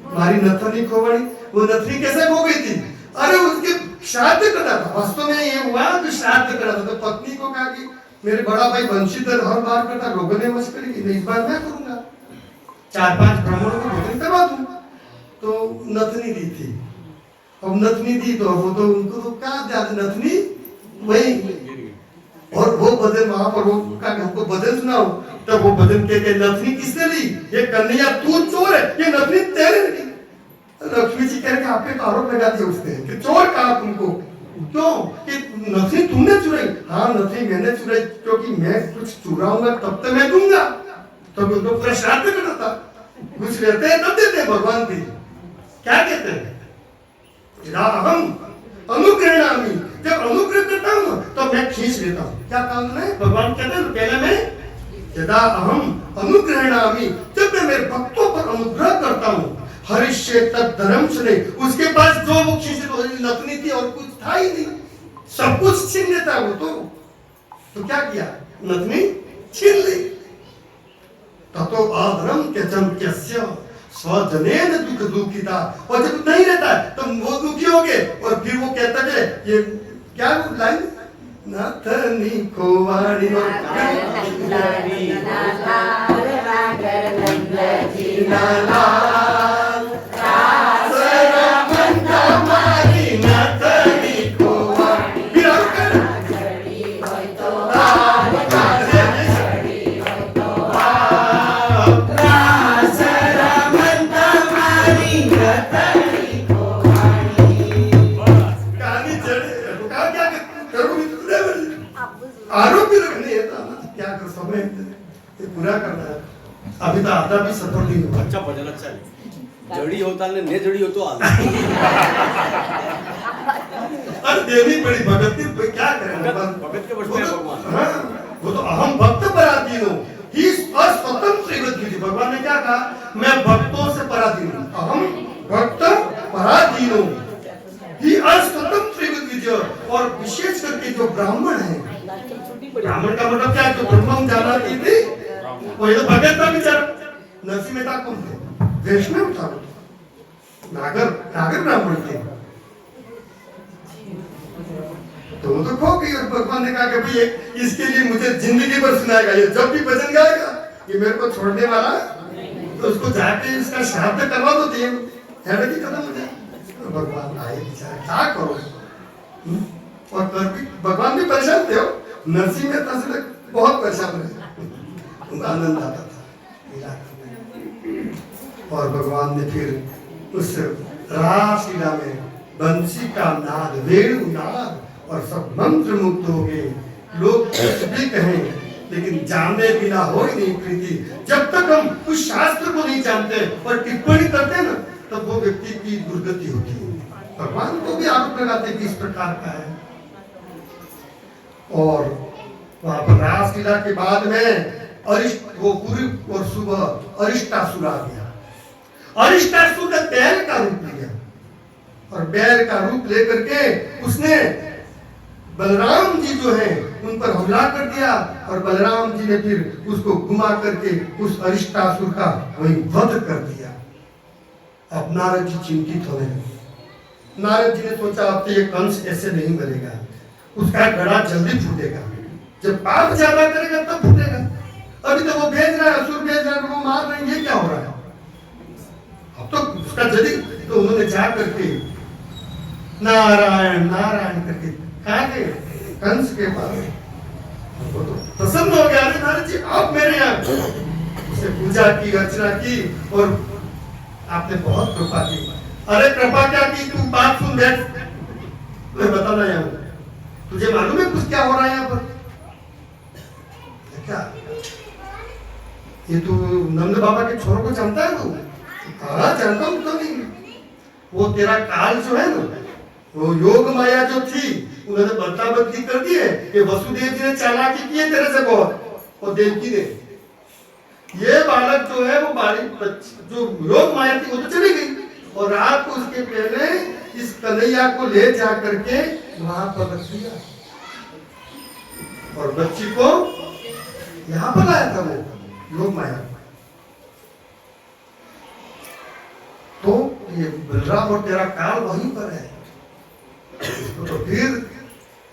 हमारी नथनी खोवड़ी, वो नथनी कैसे खो गई थी? अरे उसके श्राद्ध करना था, वास्तव में ये हुआ जो श्राद्ध करना था। तो पत्नी को कहा कि मेरे बड़ा भाई बंशीधर हर बार करता, लोगों ने मशकरी की, इस बार मैं करूंगा, 4-5 ब्राह्मणों को भोजन करवा दूं। तो नथनी दी थी। अब नथनी दी तो वो तो उनको तो क्या याद, नथनी वही, और वो भजन वहां पर वो का हमको भजन सुनाओ, तब वो भजन के नथनी किसने ली? ये कन्हैया तू चोर है, ये नथनी तेरे नहीं। लक्ष्मी जी कह के आपके आरोप लगा दिया उसने कि चोर कहा तुमको, क्यों कि नथनी तुमने चुराई? हाँ नथनी मैंने चुराई, क्योंकि मैं कुछ चुराऊंगा तब तो मैं दूंगा। तो उनको पूरा श्राद्ध करना था, कुछ रहते हैं तब देते हैं भगवान भी। क्या कहते हैं? हम अनुग्रहणामि, जब अनुग्रह करता हूँ तो मैं खींच लेता हूँ। क्या काम है? भगवान कहते हैं पहले में यदा अहम अनुग्रहणामि, जब मैं मेरे भक्तों पर अनुग्रह करता हूँ, हरिष्ये तत् धर्म चले, उसके पास जो वो खींच नथनी थी और कुछ था ही नहीं, सब कुछ छीन लेता है वो तो क्या किया? नथनी छीन ली। ततो अधर्म त्यजम त्यस्य स्वजनेन दुख दुखिता, और जब नहीं रहता है तो वो दुखी हो गए, और फिर वो कहता है ये क्या लाइन, नथनी को वाणी आरोपी रखने है तो क्या कर समय ये पूरा करना है। अभी तो आधा भी सफल नहीं हुआ। अच्छा भजन अच्छा है, जड़ी होता ने जड़ी हो तो आधा। अरे देवी बड़ी भगत की क्या करें, भगत के बचपन भगवान। हाँ, वो तो अहम भक्त पराधीन हूँ, ही अस्वतंत्र। भगवान ने क्या कहा? मैं भक्तों से पराधीन हूँ, अहम भक्त पराधीन हूँ, ही अस्वतंत्र। और विशेष करके जो ब्राह्मण है, ब्राह्मण का मतलब क्या है? जो ब्रह्म जाना थी वो ये तो भगत था बेचारा। नरसिंह मेहता कौन थे? वैष्णव था, नागर ब्राह्मण थे। तो वो तो खो गई, और भगवान ने कहा कि भाई इसके लिए मुझे जिंदगी भर सुनाएगा, ये जब भी भजन गाएगा ये मेरे को छोड़ने वाला, तो उसको जाके इसका श्राद्ध करवा दो, देव है कि खत्म हो जाए। तो भगवान आए बेचारा, क्या करो? और भगवान भी परेशान थे, नरसिंह मेहता से बहुत परेशान रहे, आनंद आता था। और भगवान ने फिर उस रासलीला में बंसी का नाद, वेणु नाद, और सब मंत्र मुक्त हो गए। लोग कुछ भी कहें लेकिन जाने बिना हो ही नहीं प्रीति। जब तक हम उस शास्त्र को नहीं जानते और टिप्पणी करते हैं ना, तब वो व्यक्ति की दुर्गति होती है। भगवान को भी आरोप लगाते कि इस प्रकार का है। और वहां पर रासलीला के बाद में वो पूर्व और सुबह अरिष्टासुर आ गया। अरिष्टासुर ने बैल का रूप लिया, और बैल का रूप लेकर के उसने बलराम जी जो है उन पर हमला कर दिया, और बलराम जी ने फिर उसको घुमा करके उस अरिष्टासुर का वही वध कर दिया। अब नारद जी चिंतित हो गए। नारद जी ने सोचा अब तो ये कंस ऐसे नहीं मरेगा, उसका गला जल्दी फूटेगा, जब पाप ज्यादा करेगा तब फूटेगा। अभी तो वो भेज रहा है, असुर भेज रहा है, वो मार रहे हैं, ये क्या हो रहा है? अब तो उसका जल्दी, तो उन्होंने जा करके नारायण नारायण करके कहा गए कंस के पास। वो तो प्रसन्न हो गया, अरे नारद जी आप मेरे यहाँ, उसे पूजा की, अर्चना की, और आपने बहुत कृपा की। अरे कृपा क्या की? तू बात सुन बैठ, मैं बताना यहाँ, तुझे मालूम है कुछ क्या हो रहा है यहाँ पर? क्या ये तू नंद बाबा के छोरों को जानता है? तू? हाँ जानता हूँ, तो नहीं। वो तेरा काल जो है ना, वो योग माया जो थी उन्होंने बदला बदली कर दी है। ये वसुदेव जी ने चालाकी की है तेरे से बहुत, और देवकी ने। ये बालक जो है वो जो योग माया थी वो तो चली गई, और रात को उसके पहले इस कन्हैया को ले जा करके वहां पर रख दिया, और बच्ची को यहाँ पर लाया था वो योग माया। तो ये बलराम और तेरा काल वहीं पर है। तो फिर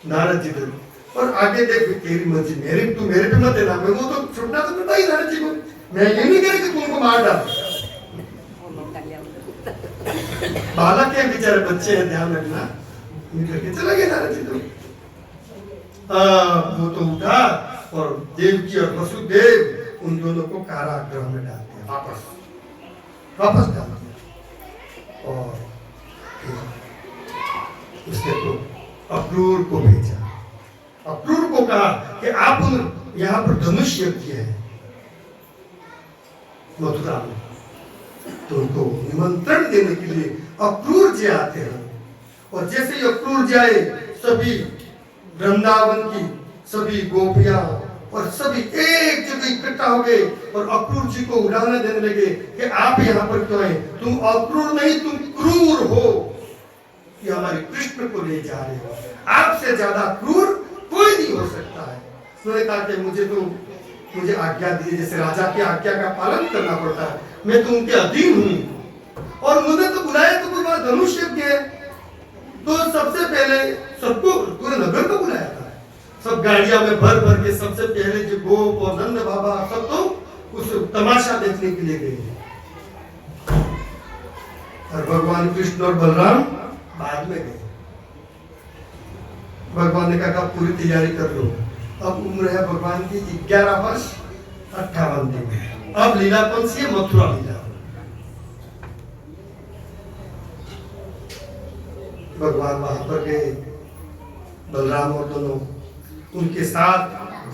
नारद जी बोले, और आगे देख तेरी मर्जी, तू मेरे पे मत देना, मैं वो तो छुटना तो पता ही नारद जी को, मैं ये नहीं कह रही कि तुमको मार डाल। बालक के बेचारे बच्चे हैं, ध्यान रखना। करके चला गया नारद जी। तो वो तो उठा और देवकी और वसुदेव उन दोनों को कारागृह में डाल दिया, वापस डाल दिया। और उसने तो अक्रूर को भेजा, अक्रूर को कहा कि आप यहाँ पर धनुष यज्ञ है मथुरा में, तो उनको निमंत्रण देने के लिए अक्रूर जी आते हैं। और जैसे ही अक्रूर जाए, सभी वृंदावन की सभी गोपियां और सभी एक जगह इकट्ठा हो गए और अक्रूर जी को उड़ाने देने लगे कि आप यहाँ पर क्यों हैं? तुम अक्रूर नहीं, तुम क्रूर हो, कि हमारे कृष्ण को ले जा रहे हो। आपसे ज्यादा क्रूर कोई नहीं हो सकता है। उन्होंने कहा कि मुझे आज्ञा दी, जैसे राजा की आज्ञा का पालन करना पड़ता है, मैं तो उनके अधीन हूँ। और मुझे तो बुलाया तो कोई बात धनुष यज्ञ है, तो सबसे पहले सबको पूरे नगर को बुलाया था, सब गाड़ियों में भर भर के सबसे पहले जो गोप और नंद बाबा सब तो उस तमाशा देखने के लिए गए। और भगवान कृष्ण और बलराम बाद में गए। भगवान ने कहा पूरी तैयारी कर लो, अब उम्र है भगवान की 11 वर्ष 58 दिन, अब लीला कौन सी है? मथुरा लीला। भगवान वहां पर गए, बलराम और दोनों, उनके साथ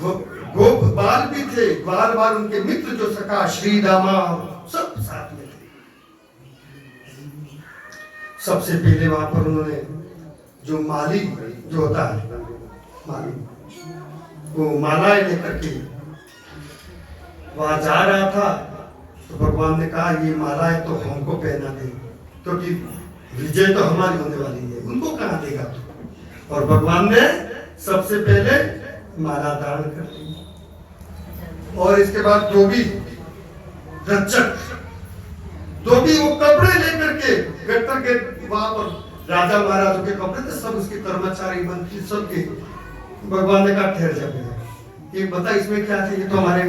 गोप बाल भी थे, बार बार उनके मित्र जो सखा श्री दामा सब साथ में थे। सबसे पहले वहां पर उन्होंने जो माली जो होता है माली, वो मालाएं लेकर के वहां जा रहा था। तो भगवान ने कहा ये मालाएं तो हमको पहना दे, क्योंकि विजय तो हमारी होने वाली है, उनको कहाँ देगा तू? और भगवान ने सबसे पहले माला धारण कर ली। और इसके बाद धोबी रक्षक, धोबी वो कपड़े लेकर के गट्टर के वहां पर राजा महाराजों के कपड़े थे, सब उसके कर्मचारी मंत्री सब के। भगवान ने कहा ठहर जा, ये बता इसमें क्या थे? ये तो हमारे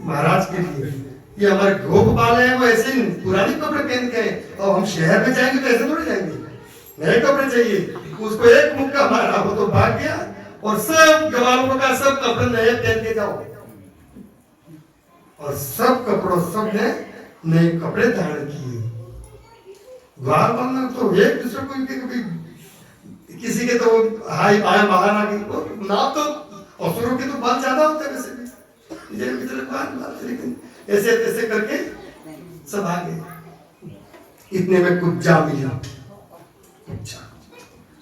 महाराज के लिए, ये हमारे गोप वाले हैं, वो ऐसे पुराने कपड़े पहन के, और हम शहर में जाएंगे तो ऐसे थोड़ी जाएंगे, नए कपड़े चाहिए। उसको एक मुक्का मारा, वो तो भाग गया, और सब गवालों का सब कपड़े नए पहन के जाओ। और सब कपड़ों सब ने नए कपड़े धारण किए। ग्वाल वाला तो एक दूसरे को कभी किसी के तो हाई पाए बाहर आ गई, ना तो असुरों के तो बाल ज्यादा होते हैं वैसे भी, लेकिन ऐसे ऐसे करके सब आ गए। इतने में कुब्जा मिला,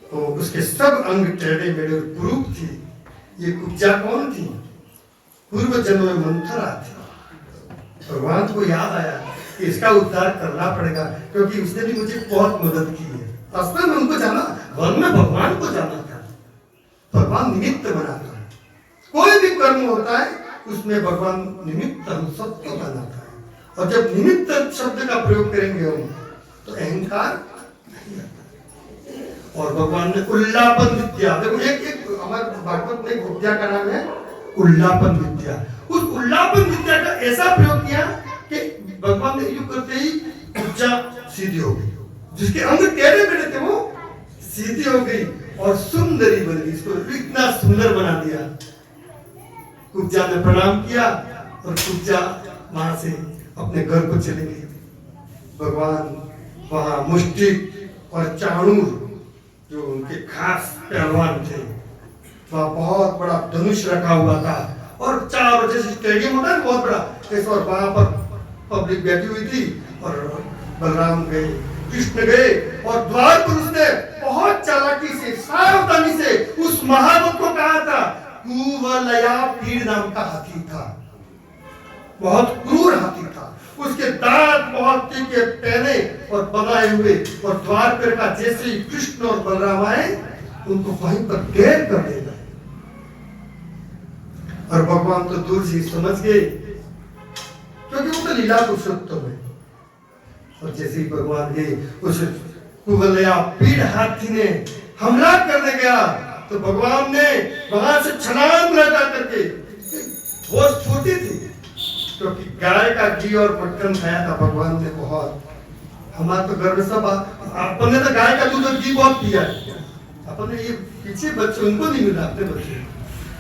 तो उसके सब अंग टेढ़े मेढ़े कुरूप थी। ये कुब्जा कौन थी? पूर्व जन्म में मंथरा थी। भगवान को याद आया कि इसका उद्धार करना पड़ेगा, क्योंकि उसने भी मुझे बहुत मदद की है। असल में उनको जाना, वन में भगवान को जाना था, भगवान निमित्त बनाता है। कोई भी कर्म होता है उसमें भगवान निमित्त हम सबको बनाता है। और जब निमित्त शब्द का प्रयोग करेंगे हम, तो अहंकार नहीं आता। और भगवान ने उल्लापन विद्या, देखो एक हमारे भागवत में विद्या का नाम है उल्लापन विद्या। उस उल्लापन विद्या का ऐसा प्रयोग किया कि भगवान ने युग करते ही कुब्जा सीधी हो गई, जिसके अंग टेढ़े मेढ़े थे वो सीधी हो गई और सुंदरी बन गई। इसको इतना सुंदर बना दिया। कुब्जा ने प्रणाम किया और कुब्जा वहां से अपने घर को चले गए। भगवान वहां मुष्टिक और चाणूर जो उनके खास पहलवान थे, वहां बहुत बड़ा धनुष रखा हुआ था, और चारों जैसे स्टेडियम होता है बहुत बड़ा, और वहां पर पब्लिक बैठी हुई थी। और बलराम गए, कृष्ण गए, और द्वार पर उसने बहुत चालाकी से, सावधानी से उस महावत को कहा था। कुवलया पीड़ नाम का हाथी था, बहुत क्रूर हाथी था, उसके दांत बहुत तीखे पहने और बनाए हुए। और द्वार पर का जैसे ही कृष्ण और बलराम आए, उनको वहीं पर ढेर कर देगा। और भगवान तो दूर से समझ गए, क्योंकि वो तो लीला पुरुषोत्तम है। और जैसे ही भगवान गए उस कुवलया पीड़ हाथी ने हमला करने गया तो भगवान ने वहां से छलांग लगा करके, वो छोटी थी क्योंकि गाय का घी और मक्खन खाया था भगवान ने बहुत। हमारे तो घर में सब अपन ने तो गाय का दूध और घी बहुत पिया है, अपन ने ये पीछे बच्चे उनको नहीं मिला, अपने बच्चे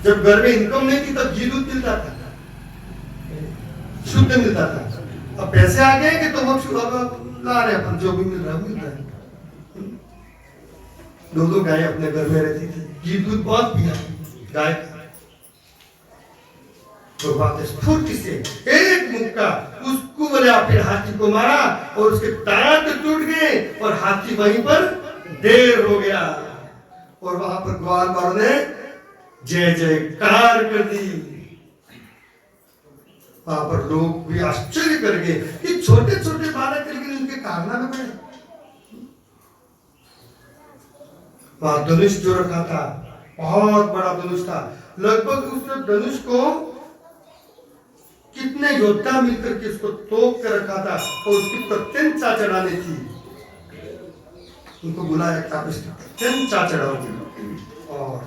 जब घर में इनकम नहीं थी तब घी दूध मिलता था, शुद्ध मिलता था। अब पैसे आ गए कि तो अब ला रहे अपन, जो भी मिल रहा है मिल रहा है। दो गाय अपने घर में रहती थी, घी दूध बहुत पिया गाय का। तो बात स्फूर्ति से एक मुक्का उस कुवलया फिर हाथी को मारा और उसके दांत टूट गए और हाथी वहीं पर ढेर हो गया। और वहां पर ग्वाल वालों ने जय जयकार कर दी। वहां पर लोग भी आश्चर्य कर गए कि छोटे छोटे बालक लेकिन उनके कारनामे बड़े। वहां धनुष जो रखा था, बहुत बड़ा धनुष था, लगभग उस धनुष को कितने योद्धा मिलकर के उसको तोप कर रखा था और उसकी प्रत्यंचा चढ़ानी थी। उनको बुलाया कि आप इसकी प्रत्यंचा चढ़ाओगे। और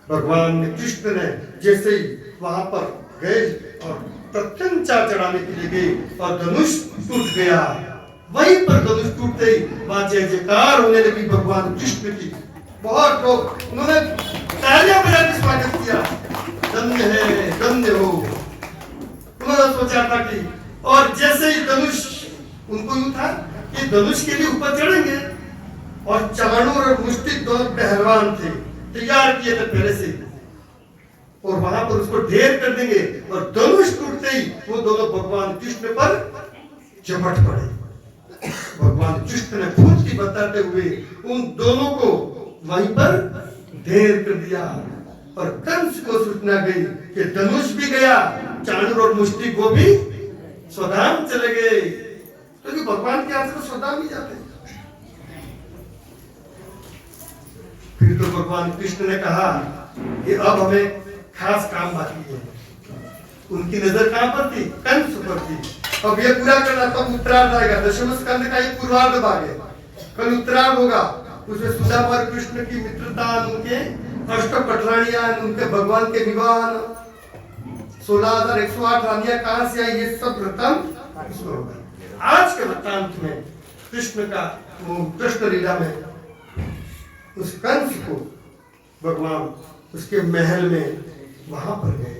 भगवान ने कृष्ण ने जैसे ही वहां पर गए और प्रत्यंचा चढ़ाने के लिए गए और धनुष टूट गया, वहीं पर धनुष टूटते ही वहां जय जयकार होने लगी भगवान कृष्ण की। बहुत लोग उन्होंने तालियां बजाकर स्वागत किया, धन्य है धन्य हो। उन्होंने सोचा था कि, और जैसे ही धनुष उनको यूं था कि धनुष के लिए ऊपर चढ़ेंगे और चाणूर और मुष्टिक दोनों पहलवान थे, तैयार किए थे पहले से, और वहां पर उसको ढेर कर देंगे और धनुष टूटते ही वो दोनों भगवान कृष्ण पर चपट पड़े। भगवान कृष्ण ने फूंकी बताते हुए उन दोनों को वहीं पर ढेर कर दिया। और कंस को सूचना गई कि धनुष भी गया, चाणूर और मुष्टिक वो भी स्वधाम चले गए, क्योंकि भगवान के हाथ से स्वधाम ही जाते। फिर तो भगवान कृष्ण ने कहा कि अब हमें खास काम बाकी है। उनकी नजर कहां पर थी? कंस पर थी। अब ये पूरा करना, तब उत्तरार्ध आएगा। दशम स्कंद का ये पूर्वार्ध भाग है, कल उत्तरार्ध होगा। उसमें सुदामा और कृष्ण की मित्रता, उनके अष्ट पटरानियां, उनके भगवान के विवाह, 16,108 रानियां कहां से आई, ये सब वृत्तांत इसमें होगा। आज के वृत्तांत में कृष्ण का कृष्ण लीला में उस कंस को भगवान उसके महल में वहां पर गए।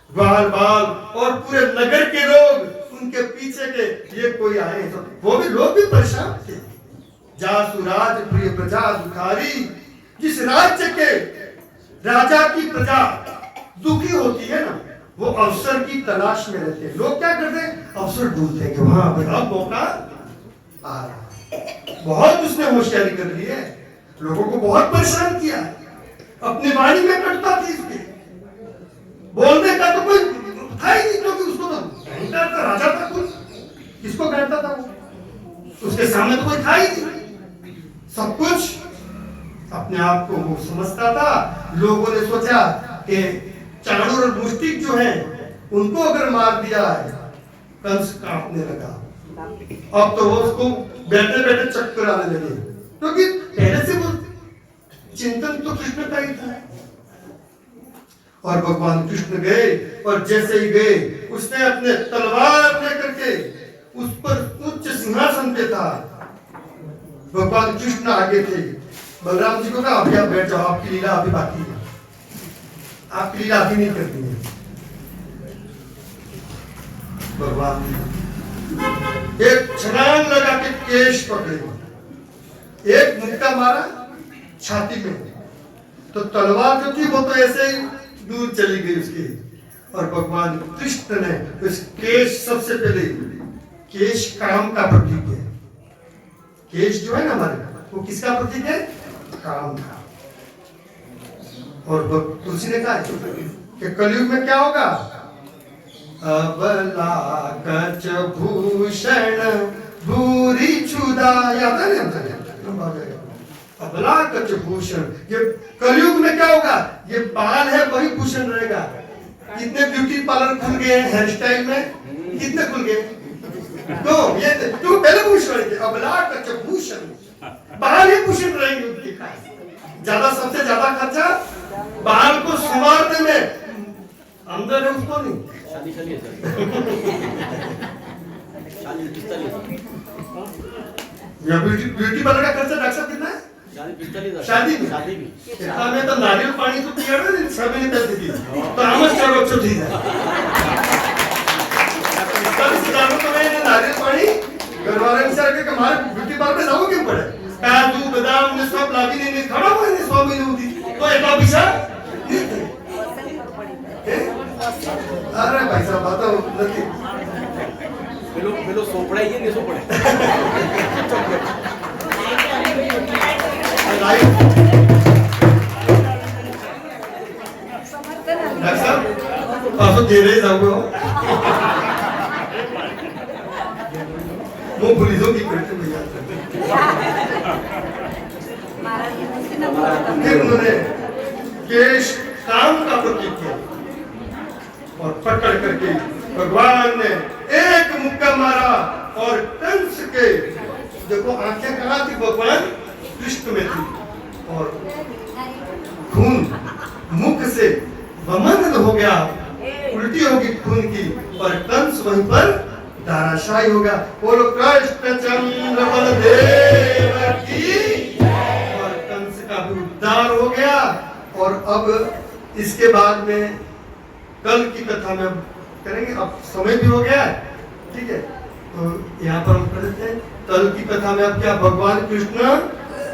ग्वाल बाल और पूरे नगर के लोग उनके पीछे के, ये कोई आए तो वो भी लोग भी परेशान थे। जासु राज प्रिय प्रजा दुखारी, जिस राज्य के राजा की प्रजा दुखी होती है ना, वो अवसर की तलाश में रहते हैं। लोग क्या करते हैं? अवसर ढूंढते हैं कि वहां पर अब मौका आ रहा। बहुत उसने होशियारी कर ली है, लोगों को बहुत परेशान किया। अपनी वाणी में कटता थी, इसके बोलने का तो कोई था ही नहीं, क्योंकि उसको तो घंटा था, राजा था, कोई किसको घंटा था वो, उसके सामने तो कोई था ही नहीं। सब कुछ अपने आप को वो समझता था। लोगों ने सोचा कि चाणूर और मुष्टिक जो है उनको अगर मार दिया है, कंस कांपने लगा। अब तो वो उसको बैठे बैठे चक्कर आने लगे, क्योंकि पहले से वो चिंतन तो कृष्ण का ही था। और भगवान कृष्ण गए, और जैसे ही गए उसने अपने तलवार लेकर के उस पर उच्च सिंहासन पे था। भगवान कृष्ण आगे थे। बलराम जी को कहा अभी आप बैठ जाओ, आपकी लीला अभी बाकी है, आपकी लीला अभी नहीं करनी है। भगवान एक छलांग लगा के केश पकड़े, एक मुक्का मारा छाती में, तो तलवार जो थी वो तो ऐसे ही दूर चली गई उसकी। और भगवान कृष्ण ने उस केश, सबसे पहले केश काम का प्रतीक है। केश जो है ना हमारे, वो किसका प्रतीक है? काम का। और तुलसी ने कहा कि कलयुग में क्या होगा? अबला कच भूषण भूरी छुदा, याद है ना? अबला कच भूषण, ये कलयुग में क्या होगा? ये बाल है वही भूषण रहेगा। कितने ब्यूटी पार्लर खुल गए हैं हेयर स्टाइल में, कितने खुल गए? तो ये तू पहले पूछ रहे थे अबला कचभूषण बाल ही भूषित रहेंगे उनके खास ज्यादा सबसे ज्यादा खर्चा बाल को संवारने में अंदर है उसको नहीं शादी या ब्यूटी पार्लर का खर्चा डॉक्टर साहब कितना है शादी में शादी भी इतना में तो नारियल पानी तो पिया ना 6 महीने पैसे दी तो आमच का रोग ठीक है तो मैं नारियल पानी घरवाले विचार के हमारे ब्यूटी पार्लर में जाओ क्यों पड़े काजू बादाम ने सब लाभी ने खड़ा हुआ ने 100 महीने होती तो एक पैसा अरे भाई साहब बताओ नहीं પેલો સોપડાઈ ગઈ ને સોપડે पासो गेले जाऊ वो पुलिसों की करते भैया फिर उन्होंने केश काम का प्रतीक किया और पकड़ करके भगवान ने एक मुक्का मारा और कंस के देखो आंखें कहाँ थी भगवान कृष्ण में थी और खून मुख से वमन हो गया उल्टी होगी खून की और कंस वहीं पर धाराशायी हो गया बोलो कृष्ण चंद्र बलदेव की और कंस का भी उद्धार हो गया और अब इसके बाद में कल की कथा में करेंगे अब समय भी हो गया है ठीक है तो यहाँ पर हम करते हैं कल की कथा में अब क्या भगवान कृष्ण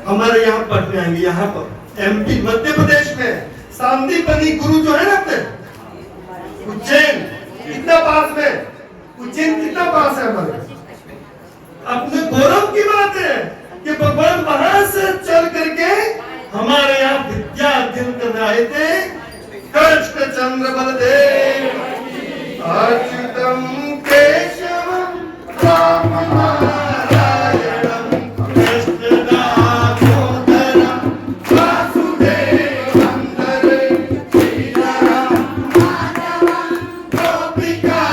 हमारे यहाँ पढ़ने आएंगे यहाँ पर एमपी मध्य प्रदेश में सांदीपनी गुरु जो है ना अपने उज्जैन कितना पास में उज्जैन कितना पास है हमारे अपने गौरव की बात है कि भगवान वहां से चल करके हमारे यहाँ विद्या अध्ययन करने आए थे कृष्ण चंद्र बलदेव अच्युतम केशवम रामम नारायणम कृष्ण दामोदरम वासुदेवम हरे श्रीराम माधवम गोपिका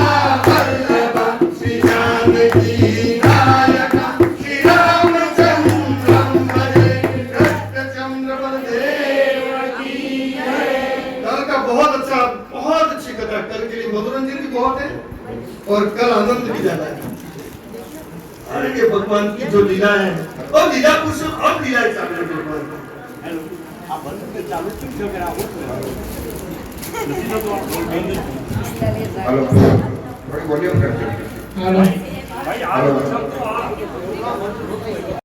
वल्लभम श्री जानकी नायकम श्री रामचंद्रम भजे कृष्ण चंद्र बलदेव की जय। कल का बहुत अच्छी कथा कल के लिए मनोरंजन भी बहुत है और कल आनंद भी ज्यादा है अरे ये भगवान की जो लीला है और लीला पुरुष अब लीला चालू है भगवान हेलो थोड़ी वॉल्यूम करते हेलो हेलो